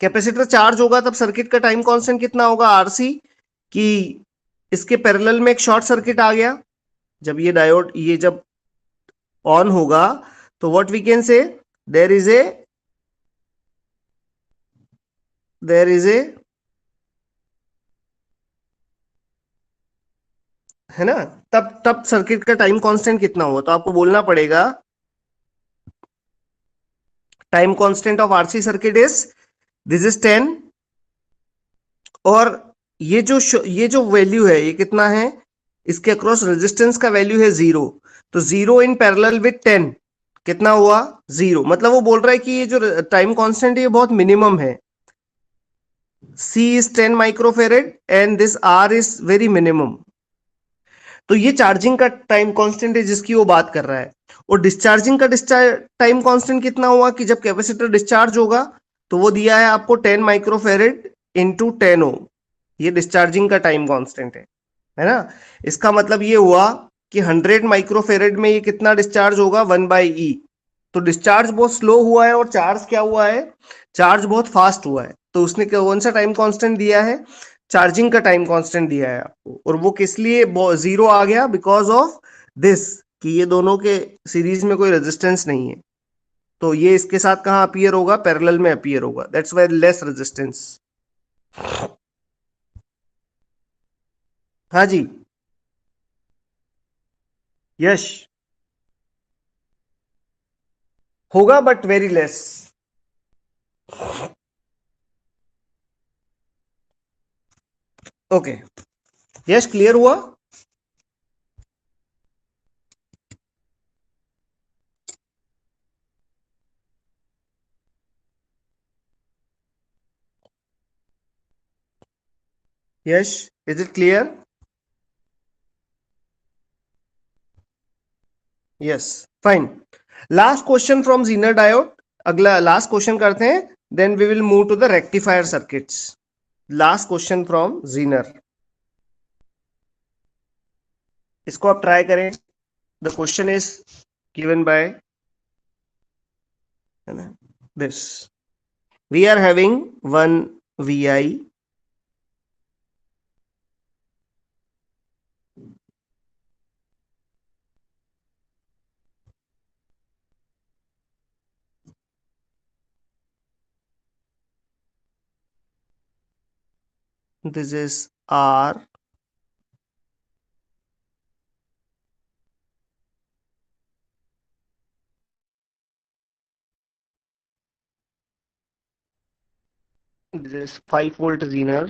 कैपेसिटर चार्ज होगा तब सर्किट का टाइम कांस्टेंट कितना होगा, RC, कि इसके पैरेलल में एक शॉर्ट सर्किट आ गया। जब ये डायोड ये जब ऑन होगा तो what we can say, there is a there is a है ना, तब तब सर्किट का टाइम कांस्टेंट कितना होगा, तो आपको बोलना पड़ेगा time constant of RC circuit is this is 10, और ये जो वैल्यू है ये कितना है, इसके अक्रॉस रेजिस्टेंस का वैल्यू है 0, तो 0 इन पैरेलल विद 10 कितना हुआ 0, मतलब वो बोल रहा है कि ये जो टाइम कांस्टेंट है ये बहुत मिनिमम है। C is 10 microfarad and this R is very minimum. तो ये चार्जिंग का टाइम कांस्टेंट है जिसकी वो बात कर रहा है। और डिस्चार्जिंग का डिस्चार्ज टाइम कांस्टेंट कितना हुआ कि जब कैपेसिटर डिस्चार्ज होगा तो वो दिया है आपको 10 माइक्रोफेरेड इंटू 10 ओम, ये डिस्चार्जिंग का टाइम कांस्टेंट है ना। इसका मतलब ये हुआ कि 100 माइक्रोफेरेड में ये कितना डिस्चार्ज होगा 1/E। तो डिस्चार्ज बहुत स्लो हुआ है और चार्ज क्या हुआ है, चार्ज बहुत फास्ट हुआ है। तो उसने कौन सा टाइम कांस्टेंट दिया है, चार्जिंग का टाइम कांस्टेंट दिया है आपको। और वो किस लिए 0 आ गया, बिकॉज ऑफ दिस कि ये दोनों के सीरीज में कोई रेजिस्टेंस नहीं है। तो ये इसके साथ कहां अपीयर होगा, पैरेलल में अपीयर होगा, दैट्स वाई लेस रेजिस्टेंस। हाँ जी, यश होगा but very less. Okay, Yash clear हुआ। Yash, is it clear? Yes, fine. Last question from Zener diode, अगला लास्ट क्वेश्चन करते हैं, then we will move to the rectifier circuits. Last question from Zener, इसको आप try करें। The question is given by this, we are having one vi, this is r, this is 5 volt zener,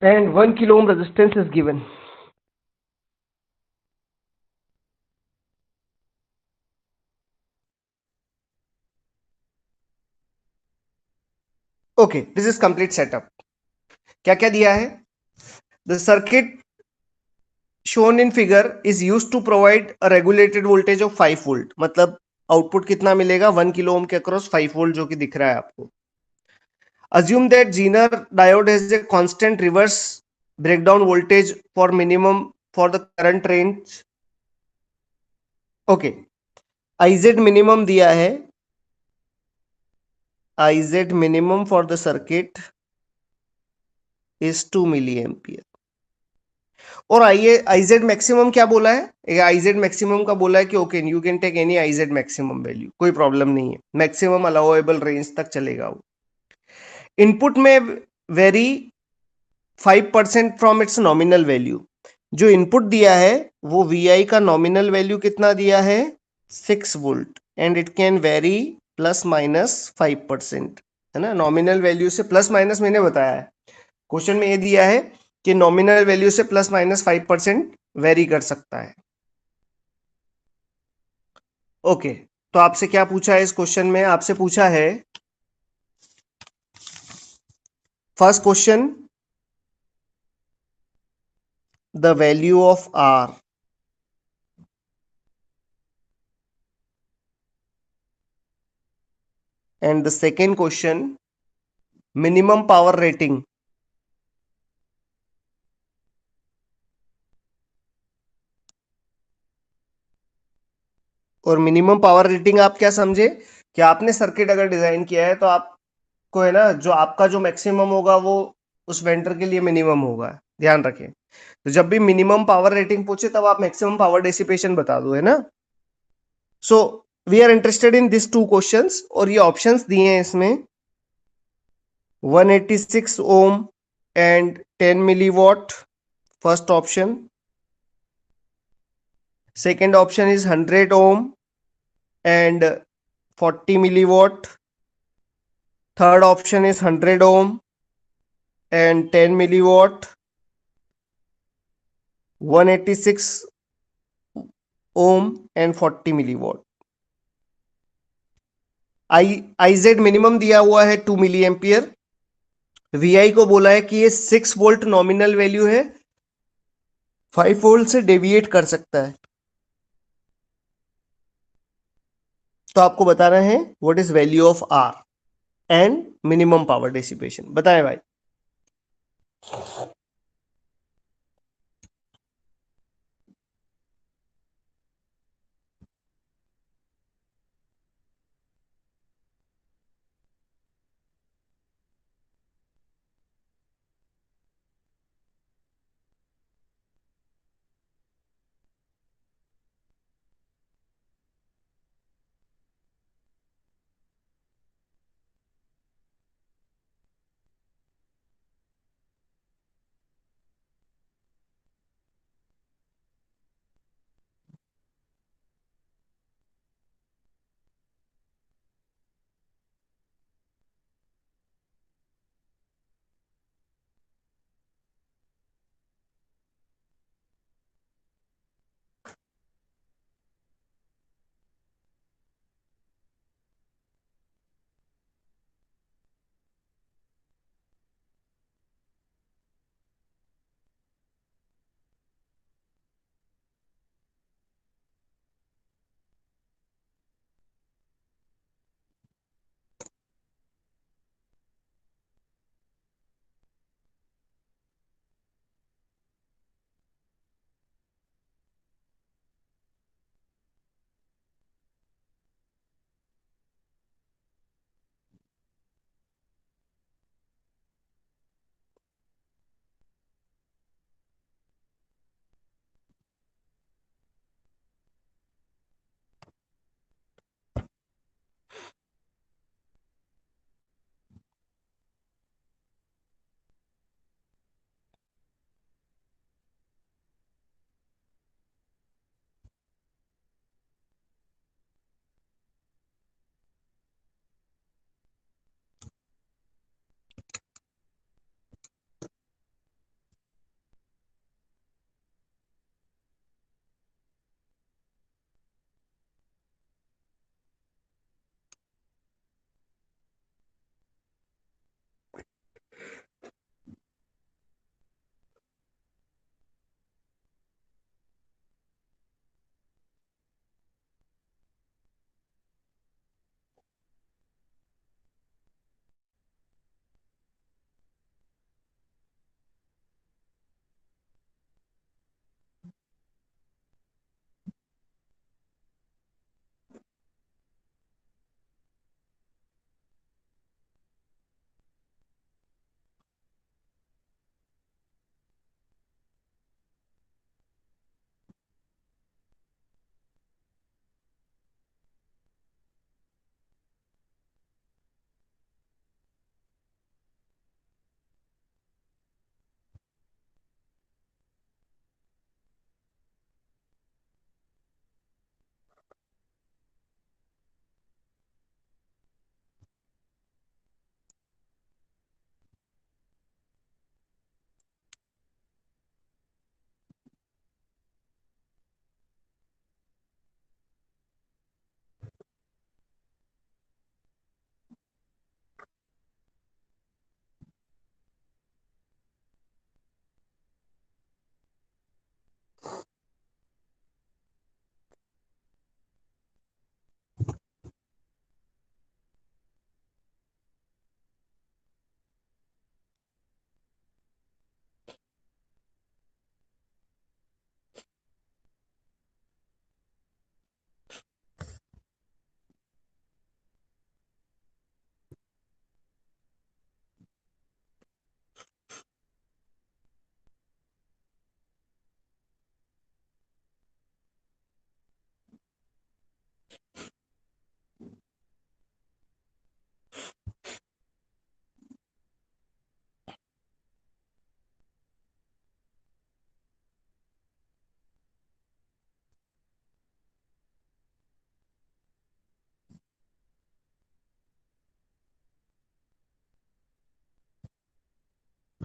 and 1 kilo ohm resistance is given. Okay, this is complete setup. क्या क्या दिया है, the circuit shown in figure is used to provide a regulated voltage of 5 volt, मतलब output कितना मिलेगा 1 kilo ohm के across 5 volt जो कि दिख रहा है आपको। Assume that Zener diode has a constant reverse breakdown voltage for minimum for the current range. Okay, IZ minimum दिया है, IZ minimum for the circuit is 2 milliampere. और आइए IZ मैक्सिमम क्या बोला है, IZ मैक्सिमम का बोला है कि okay you can take any IZ maximum value, कोई प्रॉब्लम नहीं है, मैक्सिमम अलाउएबल रेंज तक चलेगा वो। इनपुट में very 5% from its nominal value, जो इनपुट दिया है वो VI का नॉमिनल वैल्यू कितना दिया है 6 volt, and it can very plus minus 5%, है ना। नॉमिनल वैल्यू से प्लस माइनस मैंने बताया है, क्वेश्चन में ये दिया है कि नॉमिनल वैल्यू से प्लस माइनस 5% वेरी कर सकता है। ओके, तो आपसे क्या पूछा है इस क्वेश्चन में, आपसे पूछा है first question, the value of R, and the second question, minimum power rating. और मिनिमम पावर रेटिंग आप क्या समझे कि आपने सर्किट अगर डिजाइन किया है तो आपको है ना जो आपका जो मैक्सिमम होगा वो उस वेंडर के लिए मिनिमम होगा, ध्यान रखें। तो जब भी मिनिमम पावर रेटिंग पूछे तब आप मैक्सिमम पावर डिसिपेशन बता दो, है ना। So we are interested in this two questions, और ये ऑप्शंस दिए हैं इसमें 186 ohm and 10 milliwatt, first option. Second option is 100 ohm and 40 milliwatt. Third option is 100 ohm and 10 milliwatt. 186 ohm and 40 milliwatt. I Z minimum दिया हुआ है 2 milli ampere. VI को बोला है कि ये 6 वोल्ट नॉमिनल वैल्यू है, 5 वोल्ट से डेविएट कर सकता है। तो आपको बताना है what is value of R and minimum power dissipation. बताएं भाई।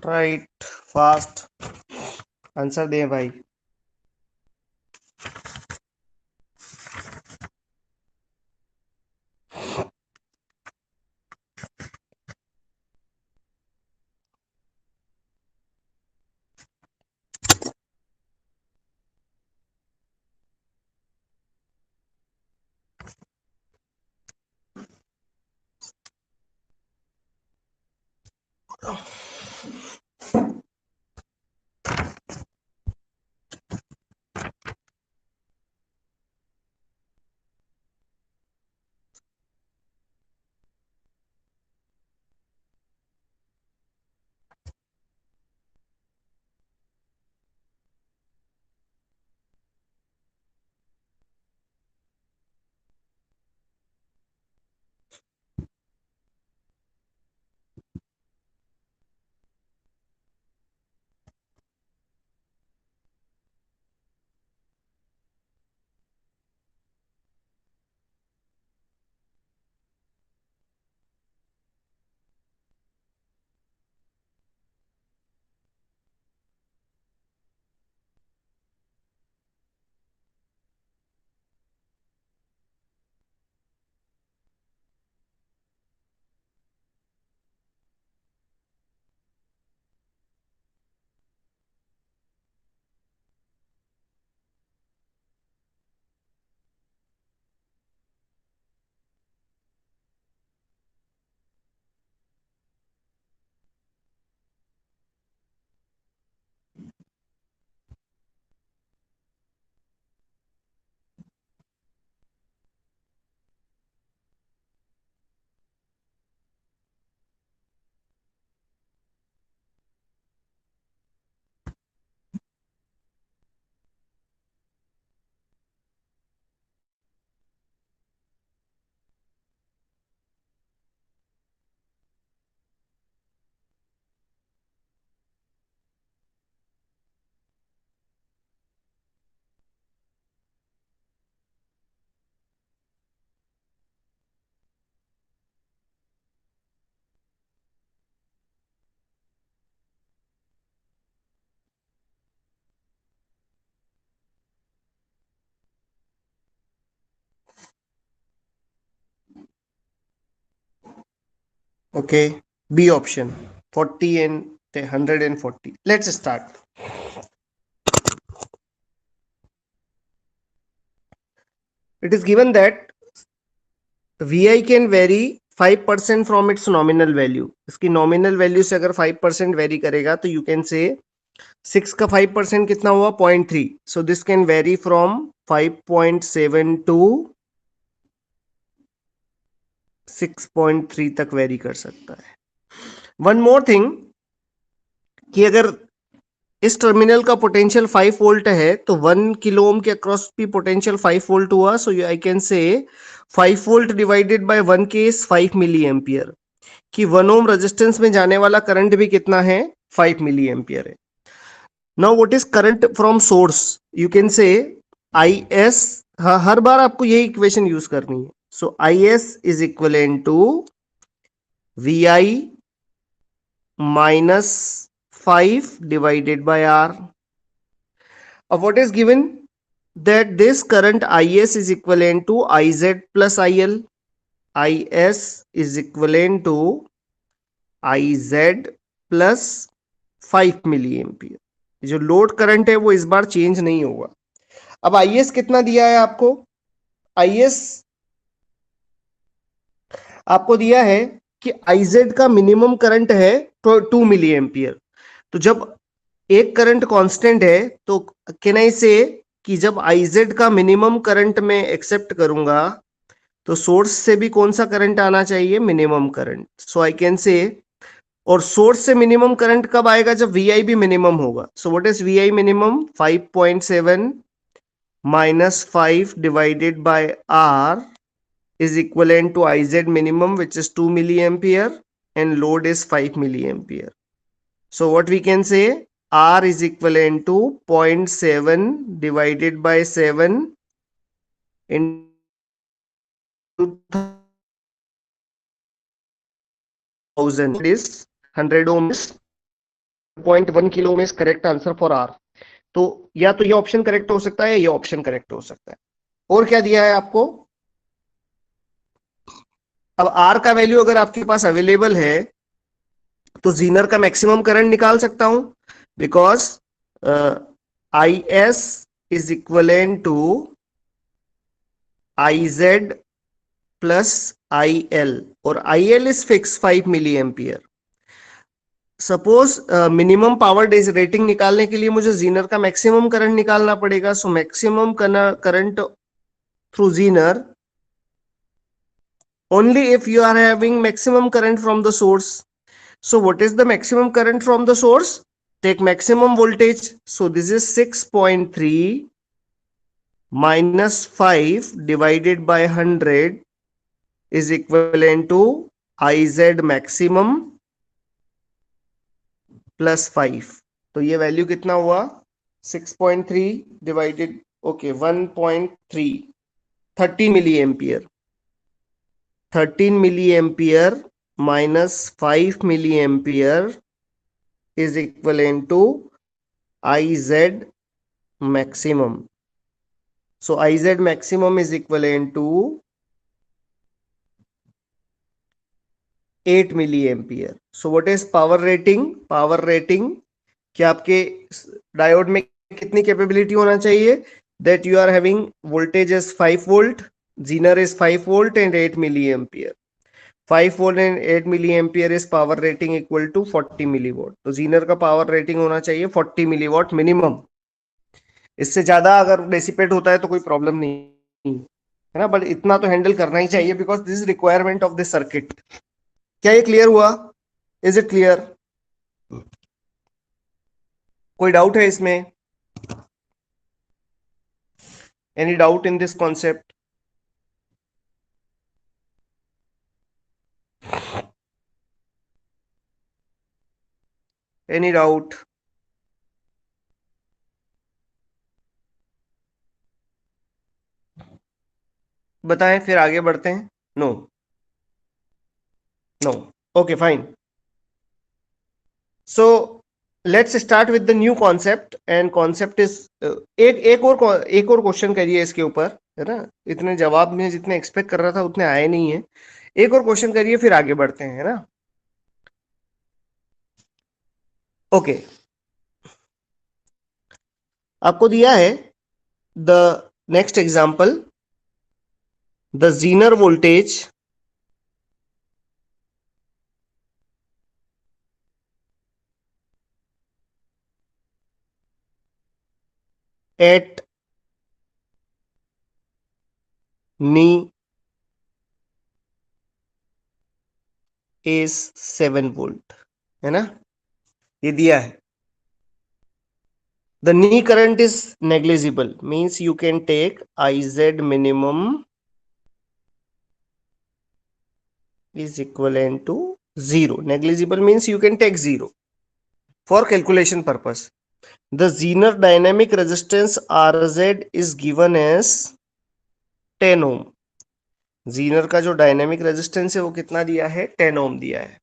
राइट, फास्ट आंसर दे भाई। Okay, B option, 40 and 140. Let's start. It is given that VI can vary 5% from its nominal value. इसकी nominal value से अगर 5% vary करेगा तो you can say 6 का 5% कितना हुआ 0.3. So this can vary from 5.7 to 6.3 तक वेरी कर सकता है। वन मोर थिंग कि अगर इस टर्मिनल का पोटेंशियल 5 वोल्ट है तो 1 किलो ओम के अक्रॉस भी पोटेंशियल 5 वोल्ट हुआ। सो आई कैन से 5 वोल्ट डिवाइडेड बाय 1 के इज 5 मिली एम्पियर, कि 1 ओम रेजिस्टेंस में जाने वाला करंट भी कितना है 5 मिली एम्पियर है। Now what is current from source, you can से आई एस, हाँ हर बार आपको यही इक्वेशन यूज करनी है। So I S is equal to V I minus 5 divided by R. Of what is given that this current Is is equivalent to Iz plus IL. Is is equivalent to Iz plus 5 milli ampere. जो load current है वो इस बार change नहीं होगा। अब Is कितना दिया है आपको, Is आपको दिया है कि Iz का मिनिमम करंट है 2 मिली एम्पियर। तो जब एक करंट कांस्टेंट है तो कैन आई से कि जब Iz का मिनिमम करंट में एक्सेप्ट करूंगा तो सोर्स से भी कौन सा करंट आना चाहिए, minimum current. So I can से, और सोर्स से मिनिमम करंट कब आएगा, जब VI भी मिनिमम होगा। सो what is VI minimum, 5.7 minus 5 divided by R is equivalent to Iz minimum, which is 2 milliampere, and load is 5 milliampere. So what we can say, R is equivalent to 0.7 divided by 7 into 1000 is 100 ohms. 1.1 kilo ohm is correct answer for R. तो या तो ये option correct हो सकता है या ये option correct हो सकता है। और क्या दिया है आपको? अब आर का वैल्यू अगर आपके पास अवेलेबल है तो जीनर का मैक्सिमम करंट निकाल सकता हूं, because I S is equivalent to I Z plus I L, और I L is fix 5 milli ampere. Suppose minimum power rating निकालने के लिए मुझे जीनर का मैक्सिमम करंट निकालना पड़ेगा। So maximum current through Zener only if you are having maximum current from the source. So what is the maximum current from the source? Take maximum voltage. So this is 6.3 minus 5 divided by 100 is equivalent to Iz maximum plus 5। तो ये वैल्यू कितना हुआ? 6.3 divided, okay, 1.3, 13 milli ampere. 13 milli ampere minus 5 milli ampere is equivalent to Iz maximum. So Iz maximum is equivalent to 8 milli ampere. So what is power rating? Power rating कि आपके diode में कितनी capability होना चाहिए? That you are having voltage is 5 volt, Zener is 5 volt and 8 milli ampere. 5 volt and 8 milli ampere is power rating equal to 40 milli watt. तो zener का power rating होना चाहिए 40 मिली वॉट मिनिमम। इससे ज्यादा अगर dissipate होता है तो कोई प्रॉब्लम नहीं है ना, बट इतना तो हैंडल करना ही चाहिए because this is requirement of this circuit. क्या ये क्लियर हुआ? Is it clear? कोई डाउट है इसमें? Any doubt in this concept? Any doubt? बताएं फिर आगे बढ़ते हैं। No? No? Okay fine. So let's start with the new concept, and concept is एक और क्वेश्चन करिए इसके ऊपर, है ना। इतने जवाब में जितने एक्सपेक्ट कर रहा था उतने आए नहीं है। एक और क्वेश्चन करिए फिर आगे बढ़ते हैं, है ना। ओके, आपको दिया है the next example, the Zener voltage at knee is 7 volt, है ना। ये दिया है the knee current is negligible, means you can take Iz minimum is equivalent to 0. Negligible means you can take 0 for calculation purpose. The Zener dynamic resistance Rz is given as 10 ohm. Zener का जो dynamic resistance है वो कितना दिया है? 10 ohm दिया है।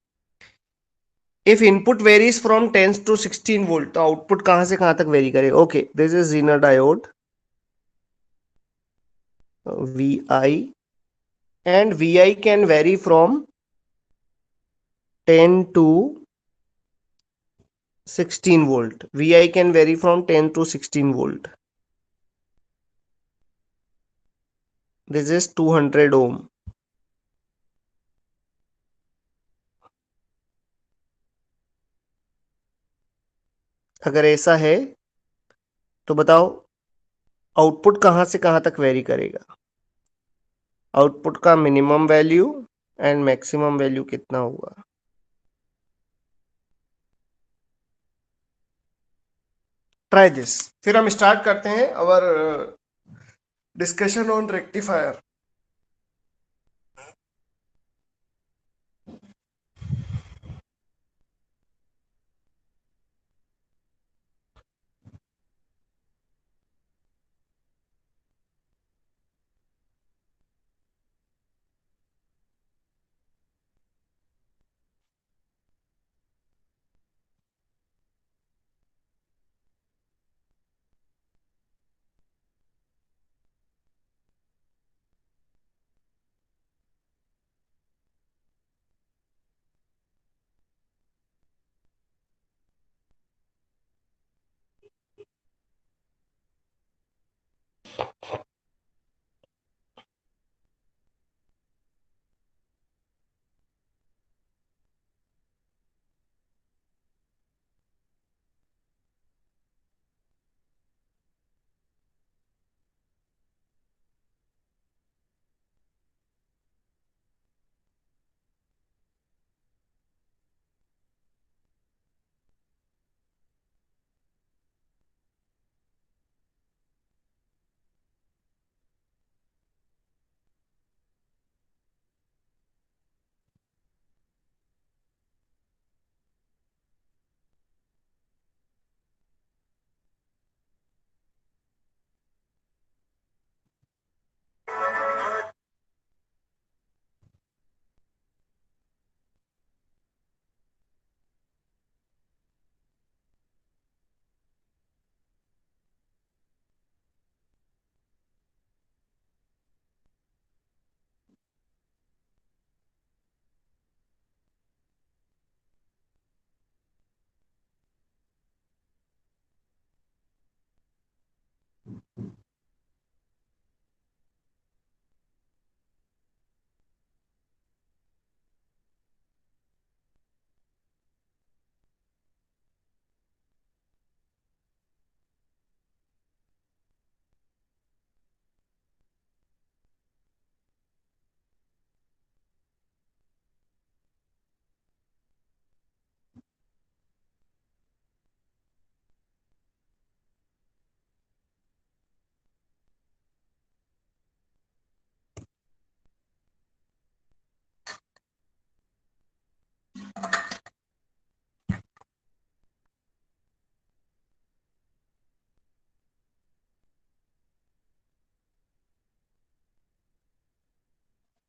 If input varies from 10 to 16 volt, तो आउटपुट कहां से कहां तक वेरी करेगा? Okay, this is Zener diode Vi, and Vi can vary from 10 to 16 volt. Vi can vary from 10 to 16 volt. This is 200 ohm. अगर ऐसा है तो बताओ आउटपुट कहां से कहां तक वेरी करेगा? आउटपुट का minimum value and maximum value कितना होगा? Try this. फिर हम स्टार्ट करते हैं अवर discussion on rectifier.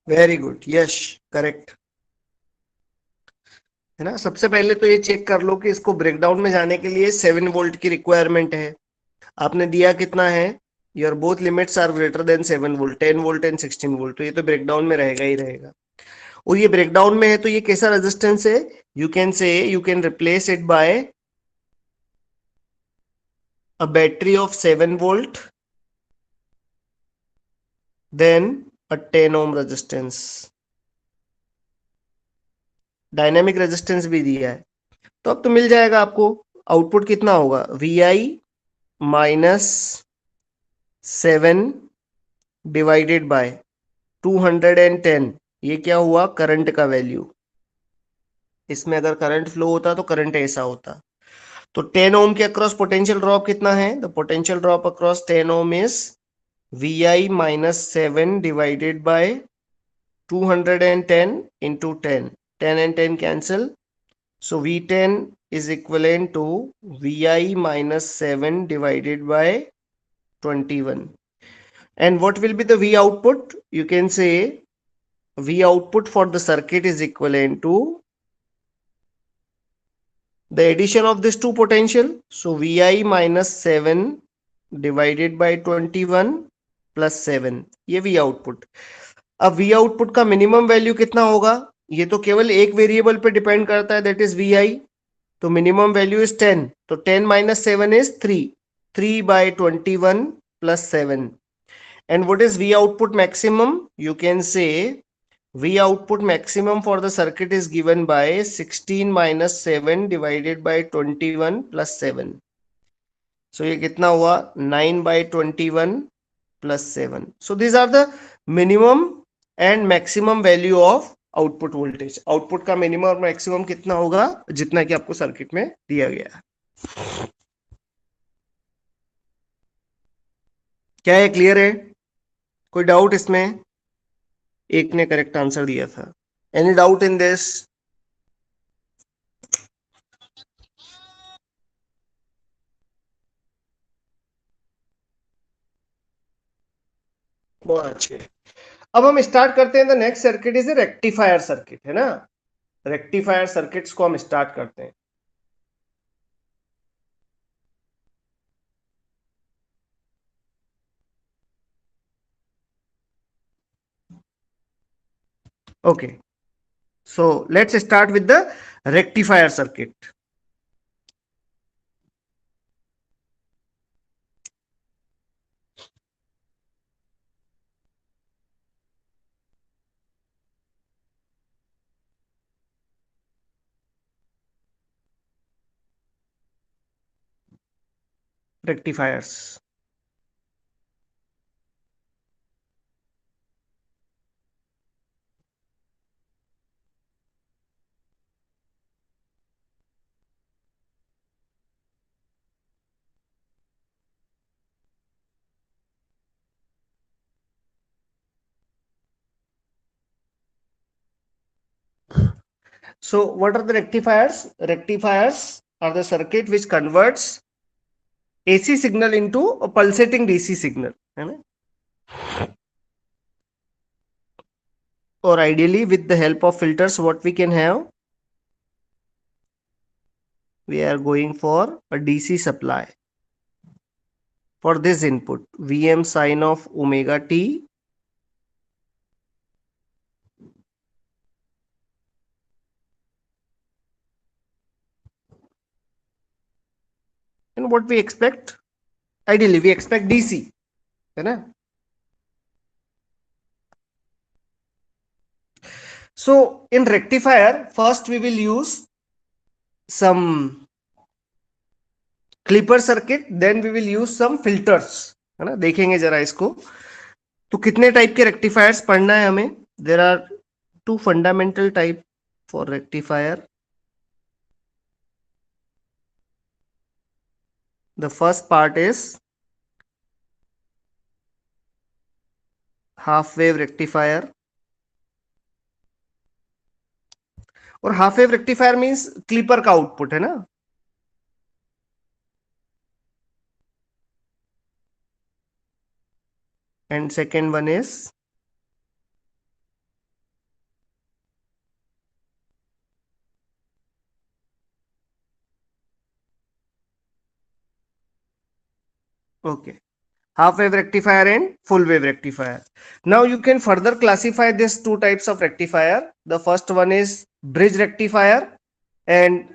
Very good, Yash, correct. है ना, सबसे पहले तो ये चेक कर लो कि इसको ब्रेकडाउन में जाने के लिए 7 वोल्ट की रिक्वायरमेंट है। आपने दिया कितना है, your both limits are greater than 7 volt, 10 volt and 16 volt, तो ये तो ब्रेकडाउन में रहेगा ही रहेगा। और ये ब्रेकडाउन में है तो ये कैसा रेजिस्टेंस है, यू कैन से you can replace it by a battery of 7 volt, then a 10 ohm resistance। Dynamic resistance भी दिया है, तो अब तो मिल जाएगा आपको। आउटपुट कितना होगा, V I minus 7 divided by 210। ये क्या हुआ, करंट का वैल्यू। इसमें अगर करंट फ्लो होता तो करंट ऐसा होता। तो 10 ओम के अक्रॉस पोटेंशियल ड्रॉप कितना है, the potential drop across 10 ohm is V I minus 7 divided by 210 into 10, 10 and 10 cancel, so V10 is equivalent to Vi minus 7 divided by 21. And what will be the V output, you can say V output for the circuit is equivalent to the addition of these two potential, so Vi minus 7 divided by 21 plus 7, ये V output। अब V output का minimum value कितना होगा, ये तो केवल एक variable पे डिपेंड करता है, दैट इज वी आई। तो मिनिमम वैल्यू इज 10, तो 10 minus 7 is 3, 3 by 21 plus 7। And what is V output maximum, you can say V output maximum for the circuit is given by 16 minus 7 divided by 21 plus 7। So ये कितना हुआ, 9 by 21 plus 7। So these are the minimum and maximum value of output voltage. Output का minimum और maximum कितना होगा, जितना कि आपको सर्किट में दिया गया है। क्या ये क्लियर है, कोई डाउट इसमें? एक ने करेक्ट आंसर दिया था, एनी डाउट इन दिस? बहुत अच्छे। अब हम स्टार्ट करते हैं, the next circuit is a rectifier circuit, है ना। रेक्टिफायर सर्किट्स को हम स्टार्ट करते हैं। Okay, so let's start with the rectifier circuit. Rectifiers, so what are the rectifiers? Rectifiers are the circuit which converts AC signal into a pulsating DC signal, है ना। Or ideally with the help of filters, what we can have, we are going for a DC supply for this input, Vm sine of omega t, and what we expect, ideally we expect DC, है ना। So in rectifier, first we will use some clipper circuit, then we will use some filters, है ना। देखेंगे जरा इसको, तो कितने type के रेक्टिफायर्स पढ़ना है हमें। There are two fundamental type for rectifier. The first part is half wave rectifier, और half wave rectifier means clipper का आउटपुट, है ना। And second one is Okay. Half wave rectifier and full wave rectifier. Now you can further classify these two types of rectifier. The first one is bridge rectifier and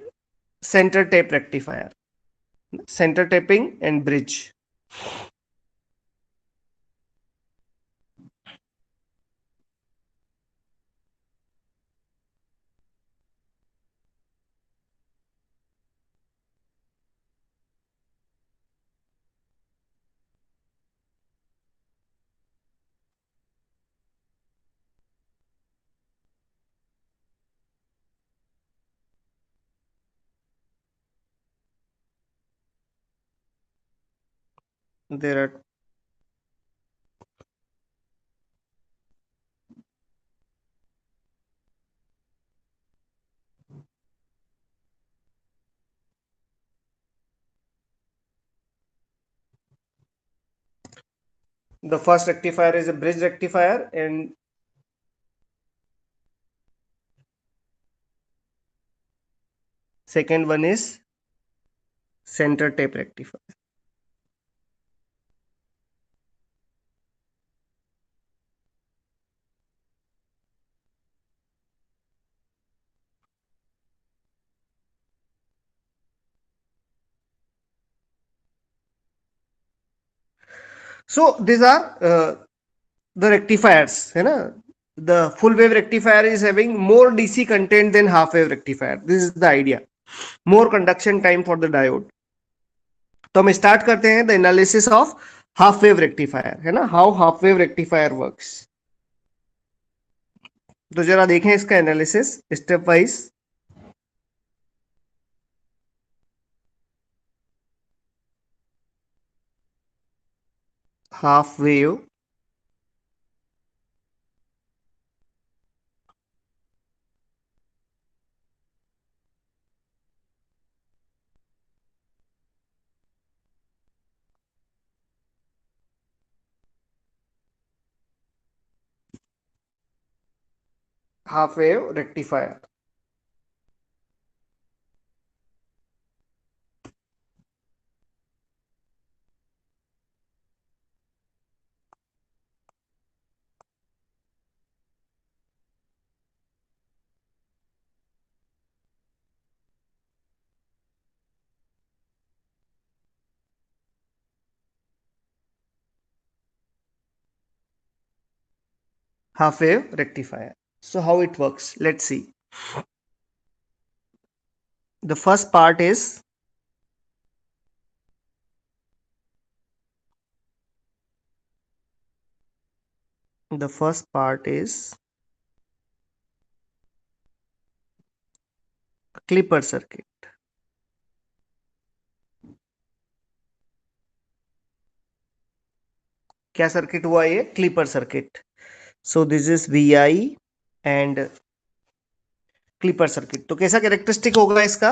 center tape rectifier. Center taping and bridge. There are the first rectifier is a bridge rectifier and second one is center tape rectifier. So these are the rectifiers, है ना? The full wave rectifier is having more DC content than half wave rectifier. This is the idea. More conduction time for the diode. तो हम start करते हैं the analysis of half wave rectifier, है ना? How half wave rectifier works. तो जरा देखें इसका analysis step wise. Half wave half wave rectifier. Half wave rectifier. So how it works? Let's see. The first part is the first part is clipper circuit. क्या circuit हुआ ये? Clipper circuit. So this is VI and clipper circuit. तो कैसा characteristic होगा इसका?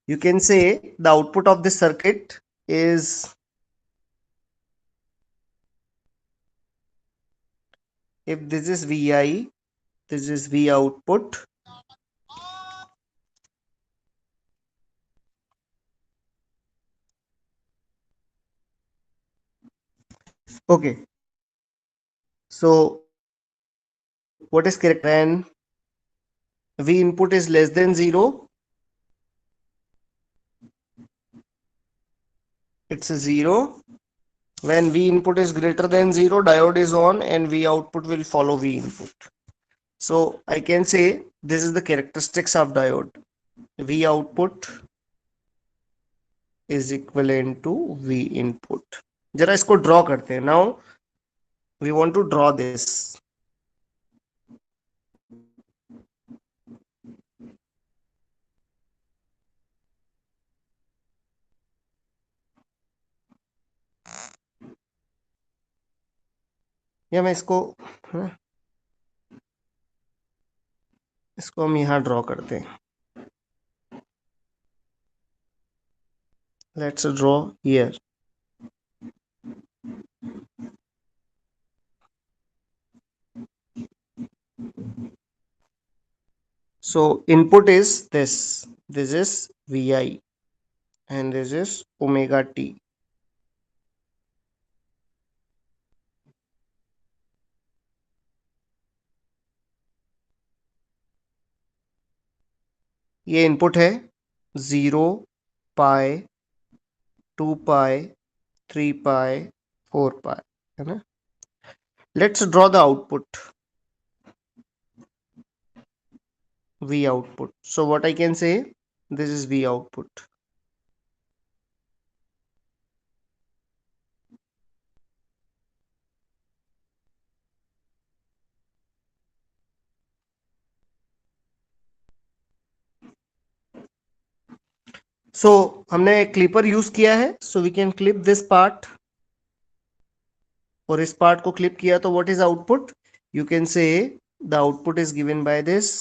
You can say the output of this circuit is if this is VI, this is V output. Okay. So what is correct when V input is less than 0? It's a 0. When V input is greater than 0, diode is on and V output will follow V input. So I can say this is the characteristics of diode. V output is equivalent to V input. जरा इसको draw करते हैं. Now we want to draw this. या मैं इसको हम यहाँ draw करते हैं. Let's draw here. So input is this. This is VI and this is omega t. ये इनपुट है 0, पाई, 2 पाई, 3 पाई, 4 पाई, है ना. Let's draw the output, V output. So what I can say, this is V output. So हमने clipper use किया है, so we can clip this part. और इस part को क्लिप किया तो what is output? You can say the output is given by this.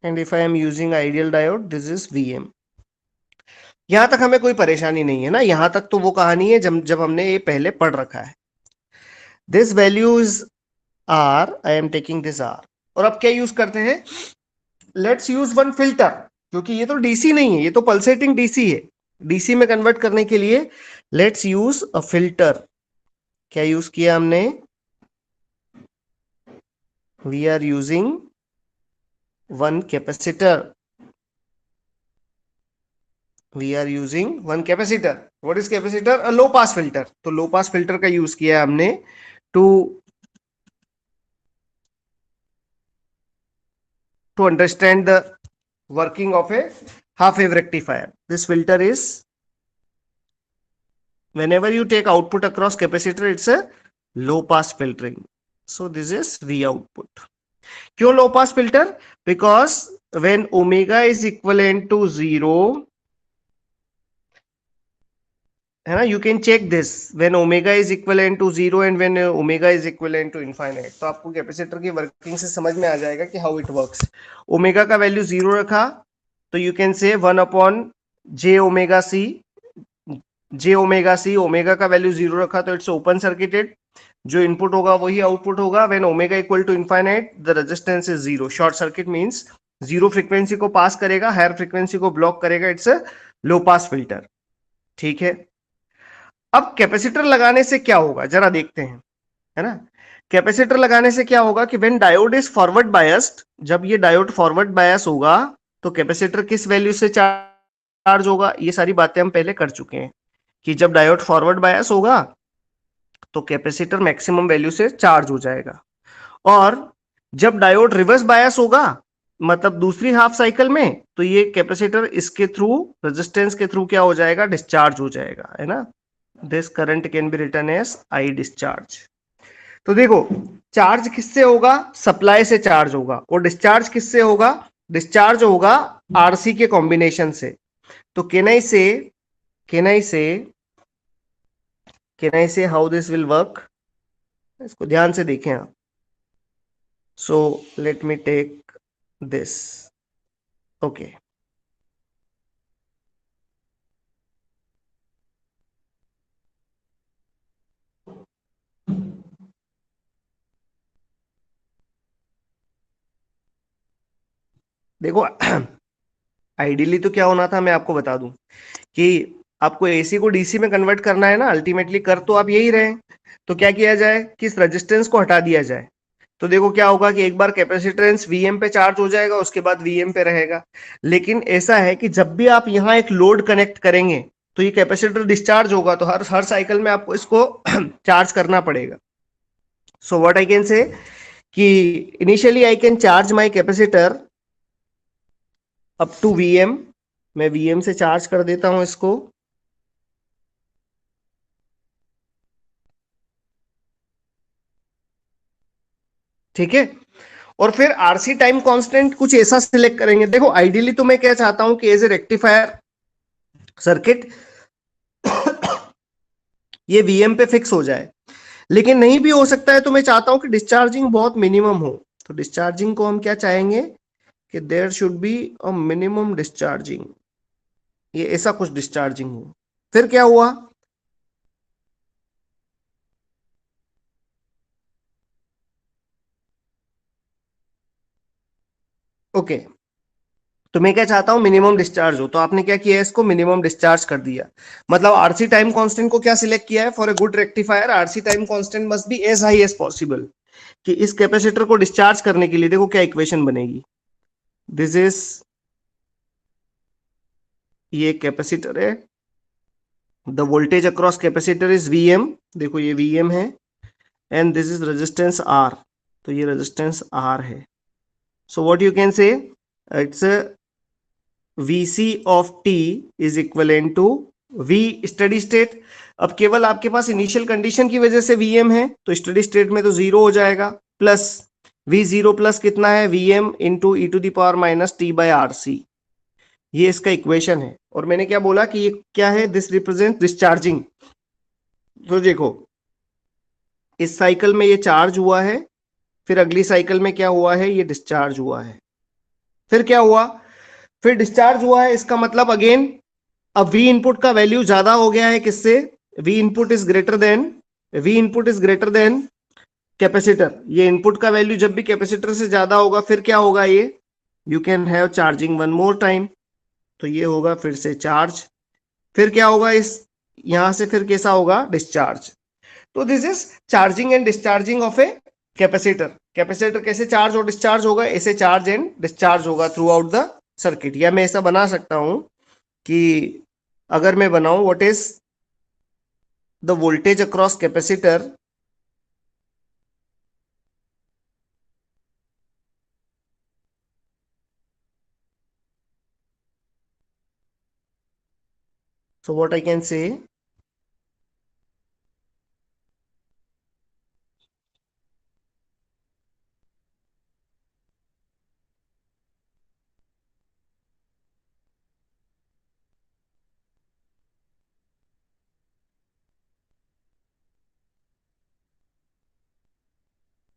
And if I am using ideal diode, this is Vm. यहां तक हमें कोई परेशानी नहीं है ना, यहां तक तो वो कहानी है जब जब हमने ये पहले पढ़ रखा है. This value is R, I am taking this R. और अब क्या यूज करते हैं? लेट्स यूज वन फिल्टर, क्योंकि ये तो डीसी नहीं है, ये तो पल्सेटिंग डीसी है. डीसी में कन्वर्ट करने के लिए लेट्स यूज अ फिल्टर. क्या यूज किया हमने? We are using one capacitor. We are using one capacitor. What is capacitor? A low pass filter. तो लो पास फिल्टर का यूज किया हमने to understand the working of a half wave rectifier. This filter is, whenever you take output across capacitor, it's a low pass filtering. So this is V output. क्यों low pass filter? Because when omega is equivalent to 0, है ना, you can check this when omega is equivalent to 0 and when omega is equivalent to infinite. तो आपको capacitor की working से समझ में आ जाएगा कि हाउ इट वर्क्स. ओमेगा का वैल्यू 0 रखा तो you can say 1 upon j omega C. J omega C, omega का वैल्यू 0 रखा तो इट्स ओपन सर्किटेड. जो इनपुट होगा वही आउटपुट होगा. When omega equal to infinite the resistance is 0. Short circuit means 0 frequency को पास करेगा, हायर फ्रीक्वेंसी को ब्लॉक करेगा. It's a low pass filter. ठीक है. अब कैपेसिटर लगाने से क्या होगा जरा देखते हैं, है ना. कैपेसिटर लगाने से क्या होगा कि when diode is forward biased, जब ये डायोड फॉरवर्ड बायस होगा तो कैपेसिटर किस वैल्यू से चार्ज होगा? ये सारी बातें हम पहले कर चुके हैं कि जब डायोड फॉरवर्ड बायस होगा तो कैपेसिटर मैक्सिमम वैल्यू से चार्ज हो जाएगा. और जब डायोड रिवर्स बायस होगा, मतलब दूसरी हाफ साइकिल में, तो ये कैपेसिटर इसके थ्रू, रेजिस्टेंस के थ्रू क्या हो जाएगा? डिस्चार्ज हो जाएगा, है ना. This current can be written as I discharge. तो देखो, चार्ज किससे होगा? सप्लाई से चार्ज होगा. और डिस्चार्ज किससे होगा? डिस्चार्ज होगा आरसी के कॉम्बिनेशन से. तो कैन आई से हाउ दिस विल वर्क? इसको ध्यान से देखें आप. So let me take this. Okay. देखो, आइडियली तो क्या होना था, मैं आपको बता दूं कि आपको एसी को डीसी में कन्वर्ट करना है ना. अल्टीमेटली कर तो आप यही रहे हैं. तो क्या किया जाए कि इस रेजिस्टेंस को हटा दिया जाए. तो देखो क्या होगा कि एक बार कैपेसिटेंस वीएम पे चार्ज हो जाएगा, उसके बाद वीएम पे रहेगा. लेकिन ऐसा है कि जब भी आप यहाँ एक लोड कनेक्ट करेंगे तो ये कैपेसिटर डिस्चार्ज होगा, तो हर हर साइकिल में आपको इसको चार्ज करना पड़ेगा. सो व्हाट आई कैन से कि initially I can charge my capacitor up to VM. मैं वीएम से चार्ज कर देता हूं इसको. ठीक है. और फिर आरसी टाइम कांस्टेंट कुछ ऐसा सिलेक्ट करेंगे. देखो, आइडियली तो मैं क्या चाहता हूं कि एज ए रेक्टिफायर सर्किट ये वीएम पे फिक्स हो जाए. लेकिन नहीं भी हो सकता है, तो मैं चाहता हूं कि डिस्चार्जिंग बहुत मिनिमम हो. तो डिस्चार्जिंग को हम क्या चाहेंगे कि there should be a minimum discharging. ये ऐसा कुछ डिस्चार्जिंग हो. फिर क्या हुआ? ओके. तो मैं क्या चाहता हूं, मिनिमम डिस्चार्ज हो, तो आपने क्या किया है, इसको मिनिमम डिस्चार्ज कर दिया। मतलब आरसी टाइम कांस्टेंट को क्या सिलेक्ट किया है, for a good rectifier RC time constant must be as high as possible, कि इस कैपेसिटर को डिस्चार्ज करने के लिए देखो क्या इक्वेशन बनेगी। दिस इज, ये कैपेसिटर है, the voltage across capacitor is Vm, देखो ये वीएम है, and this is resistance R, तो ये रेजिस्टेंस आर है। So what you can say, it's Vc of t is equal to V steady state. अब केवल आपके पास इनिशियल कंडीशन की वजह से Vm है, तो स्टडी स्टेट में तो जीरो हो जाएगा, प्लस V जीरो प्लस कितना है, Vm into E to the power minus t by R C, ये इसका इक्वेशन है। और मैंने क्या बोला कि ये क्या है, दिस रिप्रेजेंट डिस्चार्जिंग। तो देखो इस साइकिल में ये चार्ज हुआ है, फिर अगली साइकिल में क्या हुआ है, ये डिस्चार्ज हुआ है, फिर क्या हुआ, फिर डिस्चार्ज हुआ है। इसका मतलब अगेन अब V इनपुट का वैल्यू ज्यादा हो गया है किससे, V input is greater than, V input is greater than capacitor. ये इनपुट का वैल्यू जब भी कैपेसिटर से ज्यादा होगा फिर क्या होगा, ये you can have charging one more time, तो ये होगा फिर से चार्ज, फिर क्या होगा, इस यहां से फिर कैसा होगा, डिस्चार्ज। तो this is charging and discharging of a capacitor. Capacitor कैसे चार्ज और डिस्चार्ज होगा, ऐसे चार्ज एंड डिस्चार्ज होगा थ्रू आउट द सर्किट। या मैं ऐसा बना सकता हूं कि अगर मैं बनाऊं what is the voltage across capacitor, so what I can say,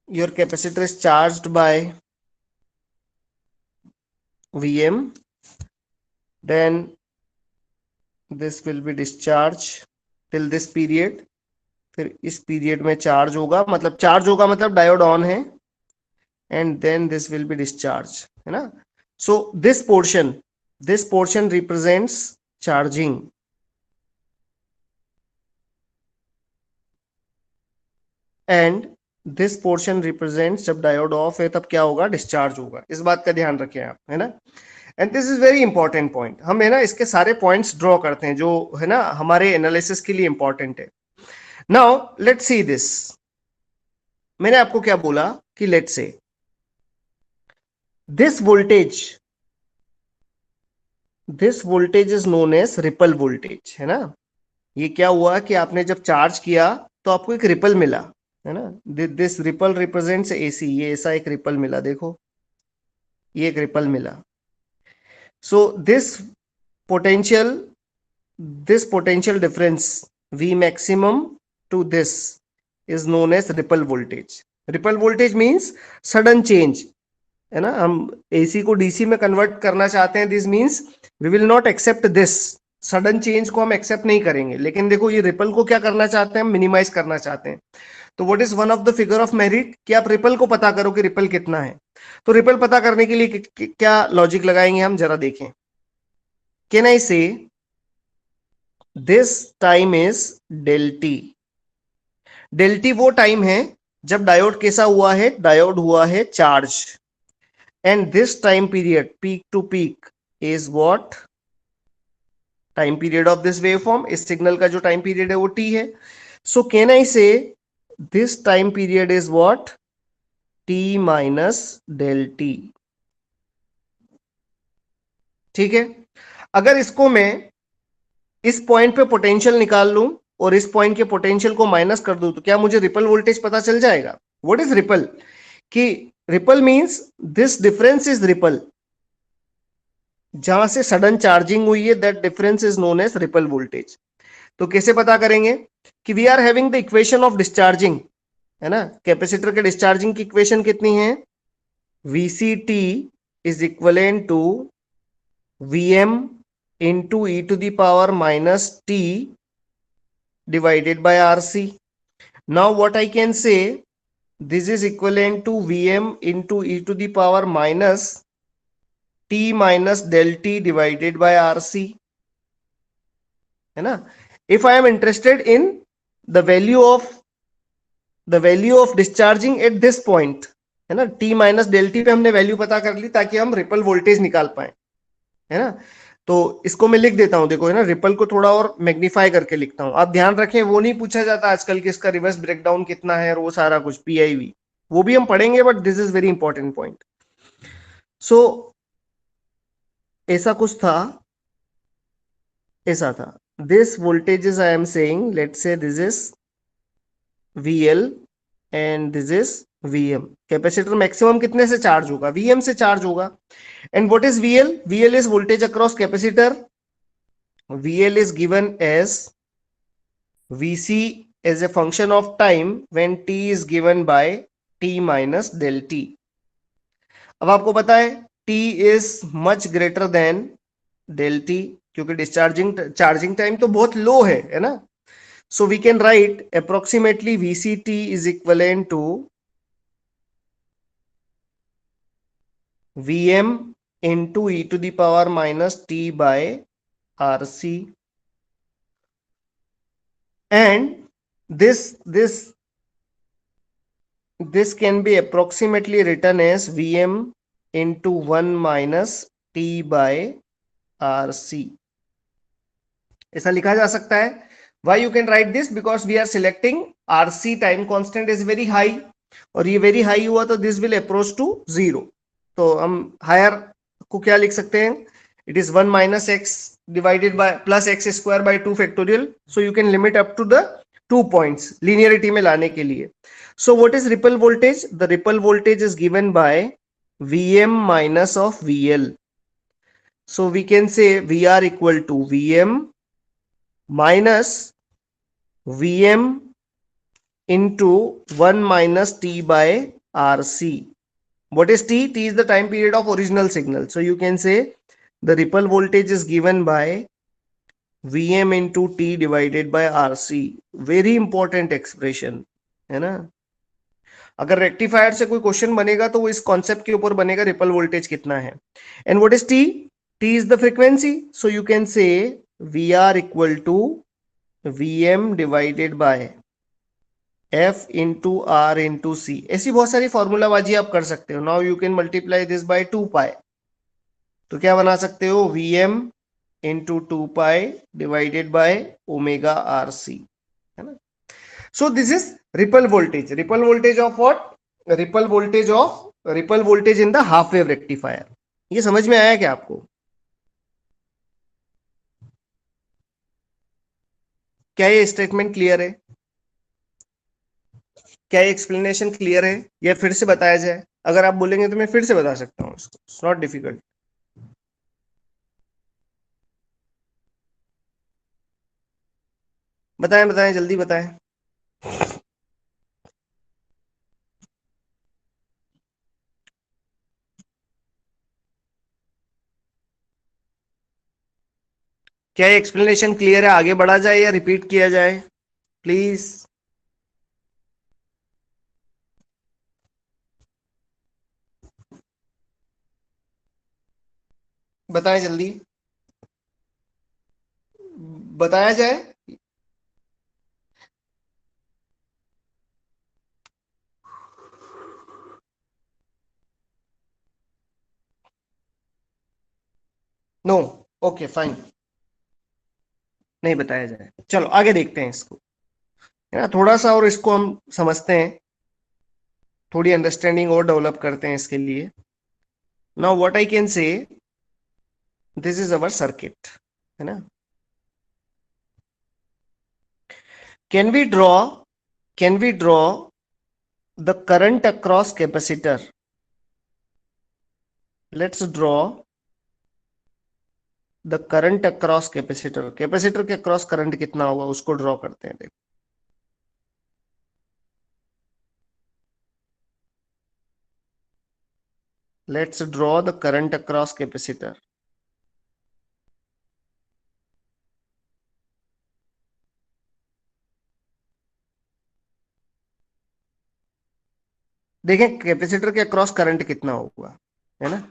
your capacitor is charged by Vm, then this will be discharged till this period, फिर इस पीरियड में चार्ज होगा, मतलब चार्ज होगा मतलब डायोड ऑन है, and then this will be discharge, है ना। So this portion represents charging, and this portion represents, जब डायोड ऑफ है तब क्या होगा, डिस्चार्ज होगा। इस बात का ध्यान रखें आप, है ना। And this is very important point, हम है ना इसके सारे पॉइंट्स ड्रॉ करते हैं जो है ना हमारे एनालिसिस के लिए इंपॉर्टेंट है। नाउ लेट्स सी दिस, मैंने आपको क्या बोला कि let's say this voltage, this voltage is known as ripple voltage, है ना। ये क्या हुआ कि आपने जब चार्ज किया तो आपको एक रिपल मिला, है ना, दिस रिपल रिप्रेजेंट्स एसी, ये ऐसा एक रिपल मिला, देखो ये एक रिपल मिला। So potential this potential difference V maximum to this is known as ripple voltage. Ripple voltage means sudden change, है ना। हम AC को DC में कन्वर्ट करना चाहते हैं, this means we will not accept this, sudden change को हम एक्सेप्ट नहीं करेंगे। लेकिन देखो ये रिपल को क्या करना चाहते हैं, हम मिनिमाइज करना चाहते हैं। तो what is one of the figure of merit, कि आप रिपल को पता करो कि रिपल कितना है। तो रिपल पता करने के लिए क्या लॉजिक लगाएंगे हम, जरा देखें। Can I say this time is del t, del t वो टाइम है जब डायोड कैसा हुआ है, डायोड हुआ है charge, and this time period peak to peak is what, time period of this waveform, इस सिग्नल का जो टाइम पीरियड है वो टी है। सो can I say this time period is what, t minus del t, ठीक है। अगर इसको मैं इस पॉइंट पे पोटेंशियल निकाल लूं और इस पॉइंट के पोटेंशियल को माइनस कर दूं, तो क्या मुझे रिपल वोल्टेज पता चल जाएगा। व्हाट इज रिपल, कि ripple means this difference is ripple, जहां से सडन चार्जिंग हुई है that difference is known as ripple voltage. तो कैसे पता करेंगे, कि we are having the equation of discharging, है ना। कैपेसिटर के डिस्चार्जिंग की इक्वेशन कितनी है, VCT is equivalent to Vm into e to the power minus t divided by RC. Now what I can say, this is equivalent to Vm into e to the power minus t minus del t divided by R C, है ना। If I am interested in the value of discharging at this point, है ना, T minus del T पे हमने value पता कर ली ताकि हम रिपल वोल्टेज निकाल पाए, है ना। तो इसको मैं लिख देता हूं, देखो, है ना, रिपल को थोड़ा और मैग्नीफाई करके लिखता हूं। आप ध्यान रखें, वो नहीं पूछा जाता आजकल कि इसका रिवर्स ब्रेकडाउन कितना है और वो सारा कुछ पीआईवी, वो भी हम पढ़ेंगे, but this is very important point. सो ऐसा कुछ था, ऐसा था, this voltage is, I am saying, let say this is VL and this is VM। Capacitor maximum कितने से चार्ज होगा? VM से चार्ज होगा। And what is VL? VL is voltage across capacitor. VL is given as VC as a function of time when t is given by t minus del t। अब आपको पता है t is much greater than del t, क्योंकि discharging charging time तो बहुत लो है ना। So we can write approximately VCT is equivalent to VM into e to the power minus t by RC, and this can be approximately written as Vm into 1 minus T by RC। ऐसा लिखा जा सकता है। Why you can write this? Because we are selecting RC time constant is very high, और ये very high हुआ तो this will approach to 0। तो हम higher को क्या लिख सकते हैं? It is 1 minus x divided by plus x square by 2 factorial। So you can limit up to the 2 points linearity में लाने के लिए। So what is ripple voltage? The ripple voltage is given by Vm minus of VL। So we can say VR equal to Vm minus Vm into 1 minus T by RC. What is T? T is the time period of original signal. So you can say the ripple voltage is given by Vm into T divided by RC। Very important expression, है ना। अगर rectifier से कोई question बनेगा तो वो इस concept के ऊपर बनेगा, रिपल वोल्टेज कितना है। And what is T? T is the frequency. So you can say V R equal to Vm divided by F into R into C. ऐसी बहुत सारी फॉर्मूलाबाजी आप कर सकते हो। Now you can multiply this by 2 pi, तो क्या बना सकते हो? Vm into 2 pi divided by omega R C, है ना। So this is ripple voltage. Ripple voltage of what? Ripple voltage in the half wave rectifier। ये समझ में आया क्या आपको? क्या ये स्टेटमेंट क्लियर है? क्या ये एक्सप्लेनेशन क्लियर है या फिर से बताया जाए? अगर आप बोलेंगे तो मैं फिर से बता सकता हूँ इसको, इट्स नॉट डिफिकल्ट। बताएं बताएं, जल्दी बताएं। क्या ये एक्सप्लेनेशन क्लियर है? आगे बढ़ा जाए या रिपीट किया जाए? प्लीज बताएं जल्दी, बताया जाए। नो, ओके फाइन, नहीं बताया जाए। चलो आगे देखते हैं इसको, है ना। थोड़ा सा और इसको हम समझते हैं, थोड़ी अंडरस्टैंडिंग और डेवलप करते हैं इसके लिए। Now what I can say, this is our circuit, है ना। Can we draw can we draw the current across capacitor? Let's draw the current across capacitor. Capacitor के अक्रॉस करंट कितना होगा उसको ड्रॉ करते हैं। देखो, let's draw the current across capacitor. देखें कैपेसिटर के अक्रॉस करंट कितना होगा, है ना।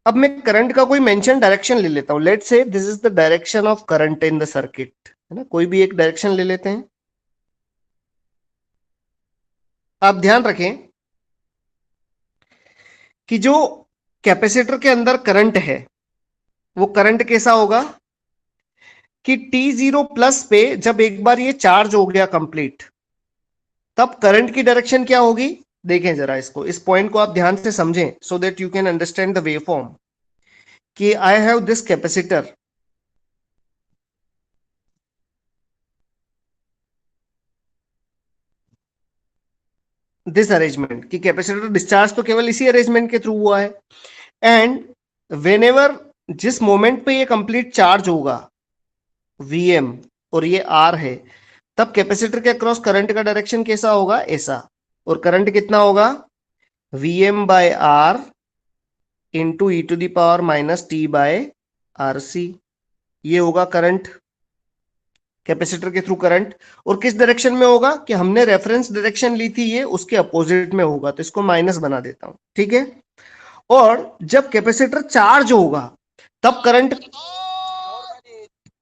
अब मैं करंट का कोई मेंशन डायरेक्शन ले लेता हूं। Let's say this is the direction of current in the circuit, है ना, कोई भी एक डायरेक्शन ले लेते हैं। आप ध्यान रखें कि जो कैपेसिटर के अंदर करंट है वो करंट कैसा होगा कि T0 प्लस पे जब एक बार ये चार्ज हो गया कंप्लीट, तब करंट की डायरेक्शन क्या होगी। देखें जरा इसको, इस पॉइंट को आप ध्यान से समझें so that you can understand the waveform कि I have this capacitor, this arrangement कि कैपेसिटर डिस्चार्ज तो केवल इसी अरेंजमेंट के थ्रू हुआ है। एंड वेन एवर, जिस मोमेंट पे ये कंप्लीट चार्ज होगा Vm और ये R है, तब कैपेसिटर के अक्रॉस करंट का डायरेक्शन कैसा होगा, ऐसा। और करंट कितना होगा, Vm by R into E to the power minus T by R C. ये होगा करंट, कैपेसिटर के थ्रू करंट। और किस डायरेक्शन में होगा कि हमने रेफरेंस डायरेक्शन ली थी, ये उसके अपोजिट में होगा, तो इसको माइनस बना देता हूं, ठीक है। और जब कैपेसिटर चार्ज होगा तब करंट,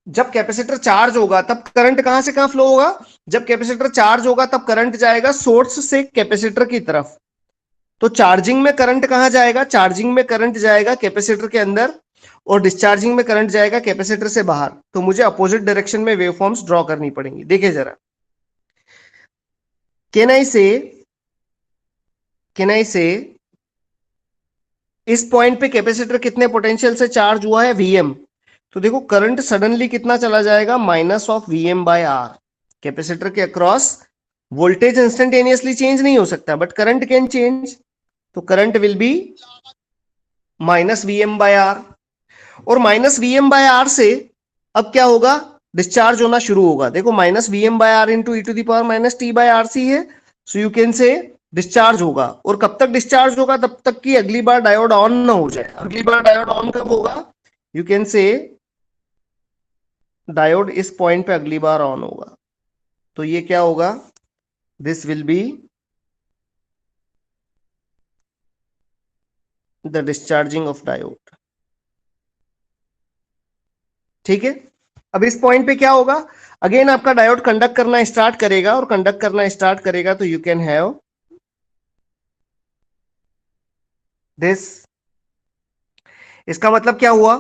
जब कैपेसिटर चार्ज होगा तब करंट कहां से कहां फ्लो होगा, जब कैपेसिटर चार्ज होगा तब करंट जाएगा सोर्स से कैपेसिटर की तरफ। तो चार्जिंग में करंट कहां जाएगा, चार्जिंग में करंट जाएगा कैपेसिटर के अंदर, और डिस्चार्जिंग में करंट जाएगा कैपेसिटर से बाहर। तो मुझे अपोजिट डायरेक्शन में वेवफॉर्म्स ड्रॉ करनी पड़ेंगी। देखिए जरा, कैन आई से, कैन आई से इस पॉइंट पे कैपेसिटर कितने पोटेंशियल से चार्ज हुआ है, Vm। तो देखो करंट सडनली कितना चला जाएगा, minus of Vm by R. Capacitor के अक्रॉस वोल्टेज इंस्टेंटेनियसली चेंज नहीं हो सकता, बट करंट कैन चेंज। तो current will be minus Vm by R. और माइनस Vm बाय आर से अब क्या होगा, डिस्चार्ज होना शुरू होगा। देखो minus Vm by R into E to the power minus T by R C है, so you can say discharge होगा। और कब तक डिस्चार्ज होगा, तब तक कि अगली बार डायोड ऑन ना हो जाए। अगली बार डायोड ऑन कब होगा, यू कैन से डायोड इस पॉइंट पे अगली बार ऑन होगा। तो ये क्या होगा, this will be the discharging of diode, ठीक है। अब इस पॉइंट पे क्या होगा, अगेन आपका डायोड कंडक्ट करना स्टार्ट करेगा, और कंडक्ट करना स्टार्ट करेगा तो यू कैन हैव दिस। इसका मतलब क्या हुआ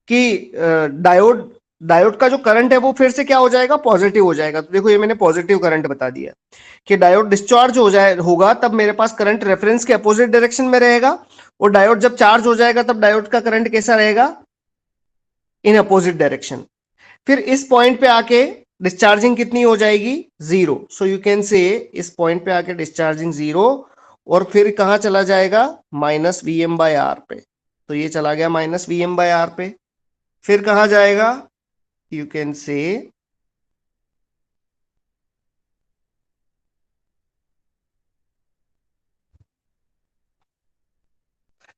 कि डायोड, डायोड का जो करंट है वो फिर से क्या हो जाएगा, पॉजिटिव हो जाएगा। तो देखो ये मैंने पॉजिटिव करंट बता दिया कि डायोड डिस्चार्ज हो जाए होगा तब मेरे पास करंट रेफरेंस के अपोजिट डायरेक्शन में रहेगा, और डायोड जब चार्ज हो जाएगा तब डायोड का करंट कैसा रहेगा, इन अपोजिट डायरेक्शन। फिर इस पॉइंट पे आके डिस्चार्जिंग कितनी हो जाएगी, जीरो। सो यू कैन से इस पॉइंट पे आके डिस्चार्जिंग जीरो, और फिर कहां चला जाएगा, माइनस Vm बाय आर पे। तो ये चला गया माइनस Vm बाय आर पे। फिर कहां जाएगा, you can say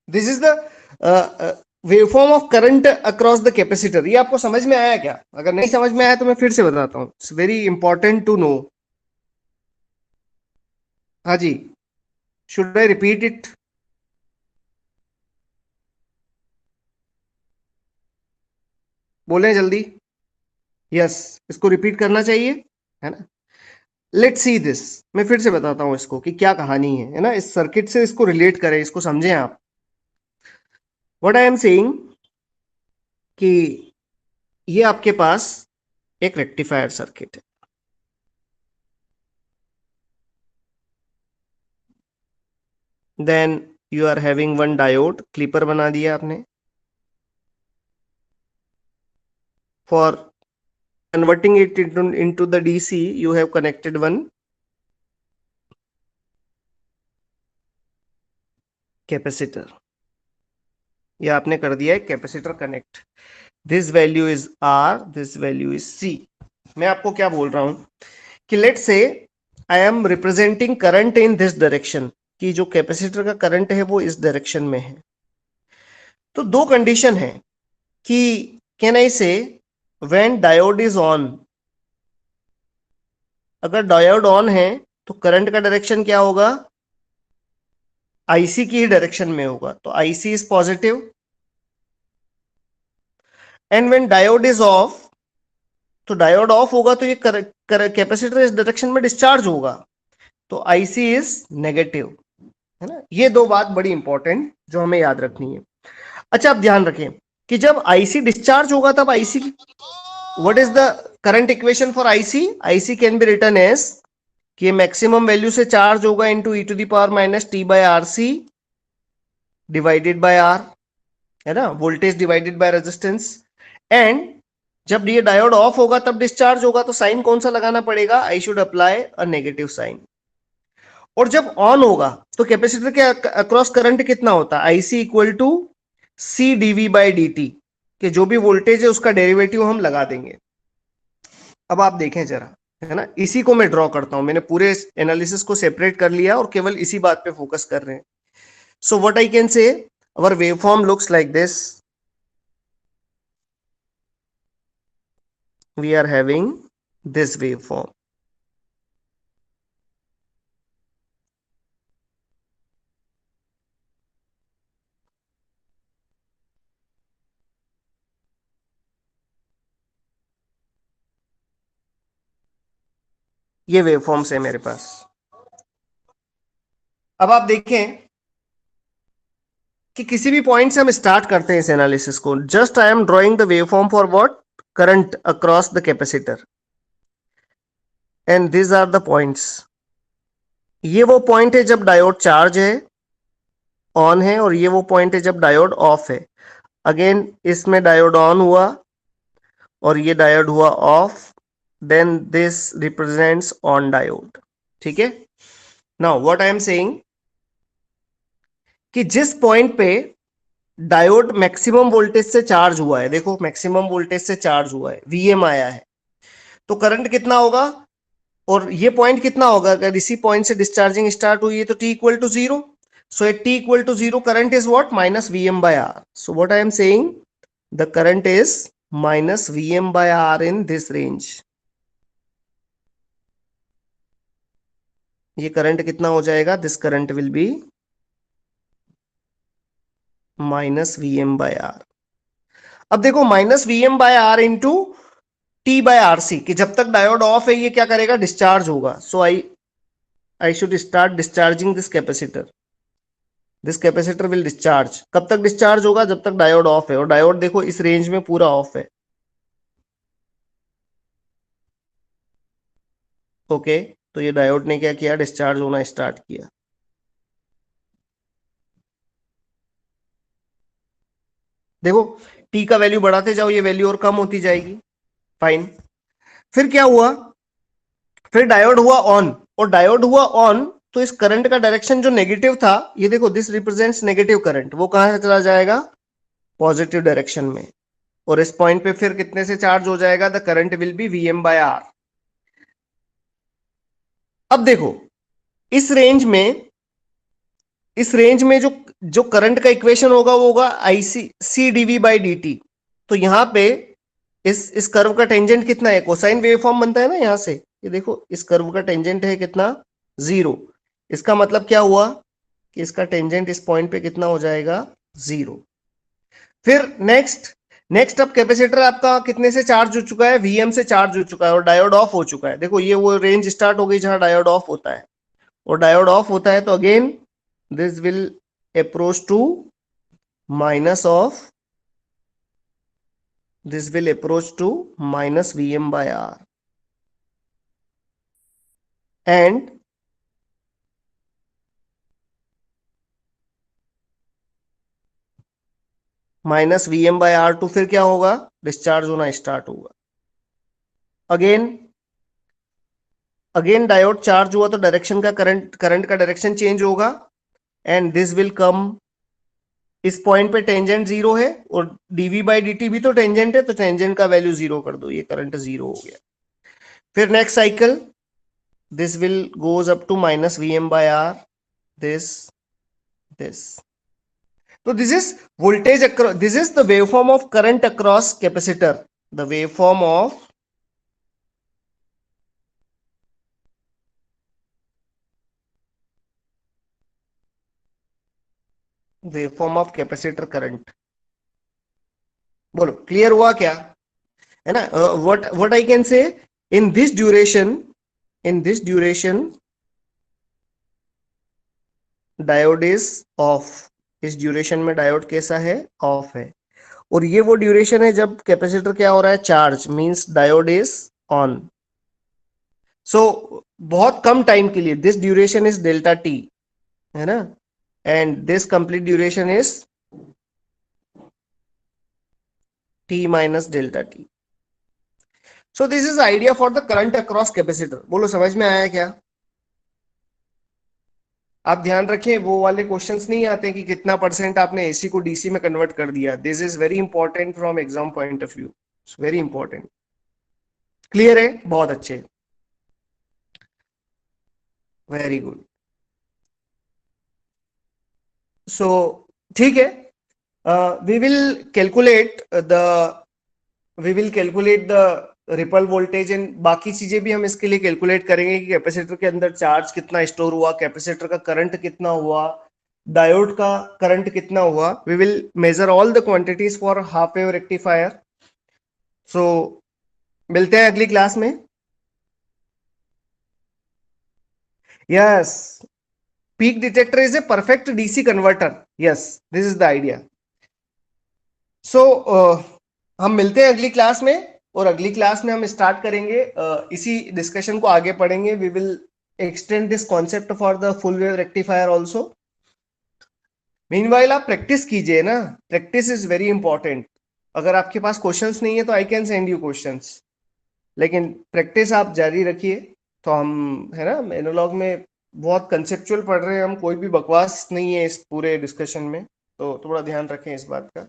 this is the waveform of current across the capacitor. ये आपको समझ में आया क्या, अगर नहीं समझ में आया तो मैं फिर से बताता हूं, it's very important to know. हाँ जी, शुड आई रिपीट इट, बोले जल्दी। यस, इसको रिपीट करना चाहिए, है ना। लेट्स सी दिस, मैं फिर से बताता हूं इसको कि क्या कहानी है ना, इस सर्किट से इसको रिलेट करें, इसको समझें आप। व्हाट आई एम सेइंग कि ये आपके पास एक रेक्टिफायर सर्किट है। Then you are having one diode, clipper बना दिया आपने। For converting it into the DC, you have connected one capacitor। ये आपने कर दिया है capacitor connect. This value is R, this value is C। मैं आपको क्या बोल रहा हूं कि लेट से I am representing current in this direction, कि जो कैपेसिटर का करंट है वो इस डायरेक्शन में है। तो दो कंडीशन है कि कैन आई से व्हेन डायोड इज ऑन, अगर डायोड ऑन है तो करंट का डायरेक्शन क्या होगा, आईसी की ही डायरेक्शन में होगा। तो IC is positive, and when diode is of, तो डायोड ऑफ होगा तो ये कैपेसिटर इस डायरेक्शन में डिस्चार्ज होगा, तो आईसी इज नेगेटिव, है ना। ये दो बात बड़ी इंपॉर्टेंट जो हमें याद रखनी है। अच्छा, आप ध्यान रखें कि जब आईसी डिस्चार्ज होगा तब IC, what is the current equation for IC? IC can be written as कि मैक्सिमम वैल्यू से चार्ज होगा into e to the power minus T by R C divided by R, है ना, voltage divided by resistance. And जब ये diode off होगा तब discharge होगा, तो साइन कौन सा लगाना पड़ेगा? I should apply a negative sign. और जब ऑन होगा तो कैपेसिटर के अक्रॉस करंट कितना होता है? IC equal to C dV by d t, कि जो भी वोल्टेज है उसका डेरिवेटिव हम लगा देंगे। अब आप देखें जरा, है ना, इसी को मैं ड्रॉ करता हूं, मैंने पूरे एनालिसिस को सेपरेट कर लिया और केवल इसी बात पे फोकस कर रहे हैं। सो what I can say, our waveform looks like this, we are having this waveform. ये वेवफॉर्म्स है मेरे पास। अब आप देखें कि किसी भी पॉइंट से हम स्टार्ट करते हैं इस एनालिसिस को, just I am drawing the waveform for what? Current across the capacitor, and these are the points. ये वो पॉइंट है जब डायोड चार्ज है, ऑन है, और ये वो पॉइंट है जब डायोड ऑफ है। अगेन इसमें डायोड ऑन हुआ और ये डायोड हुआ off, then this represents on diode. ठीक है। Now what I am saying कि जिस पॉइंट पे डायोड मैक्सिमम वोल्टेज से चार्ज हुआ है, देखो मैक्सिमम वोल्टेज से चार्ज हुआ है, वीएम आया है, तो करंट कितना होगा? और ये पॉइंट कितना होगा? अगर इसी पॉइंट से डिस्चार्जिंग स्टार्ट हुई है तो t equal to zero. So at t equal to zero current is what? Minus Vm by R. So what I am saying, the current is minus Vm by R in this range. ये current कितना हो जाएगा? This current will be minus Vm by R. अब देखो minus Vm by R into t by R C, कि जब तक diode off है ये क्या करेगा? डिस्चार्ज होगा। So I should start discharging this capacitor. This capacitor will discharge. कब तक डिस्चार्ज होगा? जब तक डायोड ऑफ है, और डायोड देखो इस रेंज में पूरा ऑफ है। ओके, तो ये डायोड ने क्या किया? डिस्चार्ज होना स्टार्ट किया। देखो टी का वैल्यू बढ़ाते जाओ, ये वैल्यू और कम होती जाएगी। फाइन। फिर क्या हुआ? फिर डायोड हुआ ऑन, और डायोड हुआ ऑन तो इस करंट का डायरेक्शन जो नेगेटिव था, ये देखो दिस रिप्रेजेंट्स नेगेटिव करंट, वो कहां से चला जाएगा? पॉजिटिव डायरेक्शन में। और इस पॉइंट पे फिर कितने से चार्ज हो जाएगा? The current will be Vm by R. अब देखो इस रेंज में, इस रेंज में जो जो करंट का इक्वेशन होगा वो होगा IC C dV by d t. तो यहां पे इस कर्व का टेंजेंट कितना है? कोसाइन वेवफॉर्म बनता है ना यहां से, ये देखो इस कर्व का टेंजेंट है कितना? जीरो। इसका मतलब क्या हुआ कि इसका टेंजेंट इस पॉइंट पे कितना हो जाएगा? जीरो। फिर नेक्स्ट, नेक्स्ट अब कैपेसिटर आपका कितने से चार्ज हो चुका है? वीएम से चार्ज हो चुका है, और डायोड ऑफ हो चुका है। देखो ये वो रेंज स्टार्ट हो गई जहां डायोड ऑफ होता है, और डायोड ऑफ होता है तो again this will approach to minus off, this will approach to minus Vm by R, and minus Vm by R2 फिर क्या होगा? डिस्चार्ज होना स्टार्ट होगा। अगेन, अगेन डायोड चार्ज हुआ तो डायरेक्शन का करंट का डायरेक्शन चेंज होगा, एंड दिस विल कम, इस पॉइंट पे टेंजेंट जीरो है, और डीवी बाई डी टी भी तो टेंजेंट है, तो टेंजेंट का वैल्यू जीरो कर दो, ये करंट जीरो हो गया। फिर next cycle, this will goes up to minus Vm by R, this. So this is voltage across, this is the waveform of current across capacitor. The waveform of capacitor current. बोलो clear हुआ क्या, है ना? What I can से, in this duration, in this duration diode is of, इस duration में diode कैसा है, ऑफ है। और ये वो ड्यूरेशन है जब कैपेसिटर क्या हो रहा है, charge, means diode is on. सो बहुत कम टाइम के लिए, this duration is delta T, है ना, and this complete duration is T minus delta T. So this is idea for the current across capacitor. बोलो समझ में आया क्या? आप ध्यान रखें, वो वाले क्वेश्चंस नहीं आते कि कितना परसेंट आपने एसी को डीसी में कन्वर्ट कर दिया। This is very important from exam point of view, very important. Clear है? बहुत अच्छे, वेरी गुड। सो ठीक है, we will calculate the we will calculate the ripple voltage and बाकी चीजें भी हम इसके लिए कैलकुलेट करेंगे कि कैपेसिटर के अंदर चार्ज कितना स्टोर हुआ, कैपेसिटर का करंट कितना हुआ, डायोड का करंट कितना हुआ। We will measure all the quantities for half wave rectifier. सो मिलते हैं अगली क्लास में। Yes, peak detector is a perfect DC converter. Yes, this is the idea. सो हम मिलते हैं अगली क्लास में, और अगली क्लास में हम स्टार्ट करेंगे, इसी डिस्कशन को आगे पढ़ेंगे। We will extend this concept for the full wave rectifier also. Meanwhile आप प्रैक्टिस कीजिए ना, प्रैक्टिस इज वेरी इंपॉर्टेंट। अगर आपके पास क्वेश्चंस नहीं है तो I can send you questions, लेकिन प्रैक्टिस आप जारी रखिए। तो हम, है ना, एनालॉग में बहुत कंसेप्चुअल पढ़ रहे हैं हम, कोई भी बकवास नहीं है इस पूरे डिस्कशन में, तो थोड़ा ध्यान रखें इस बात का।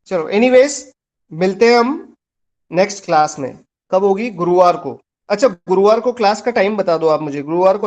चलो एनीवेज, मिलते हैं हम नेक्स्ट क्लास में। कब होगी? गुरुवार को। अच्छा, गुरुवार को क्लास का टाइम बता दो आप मुझे, गुरुवार को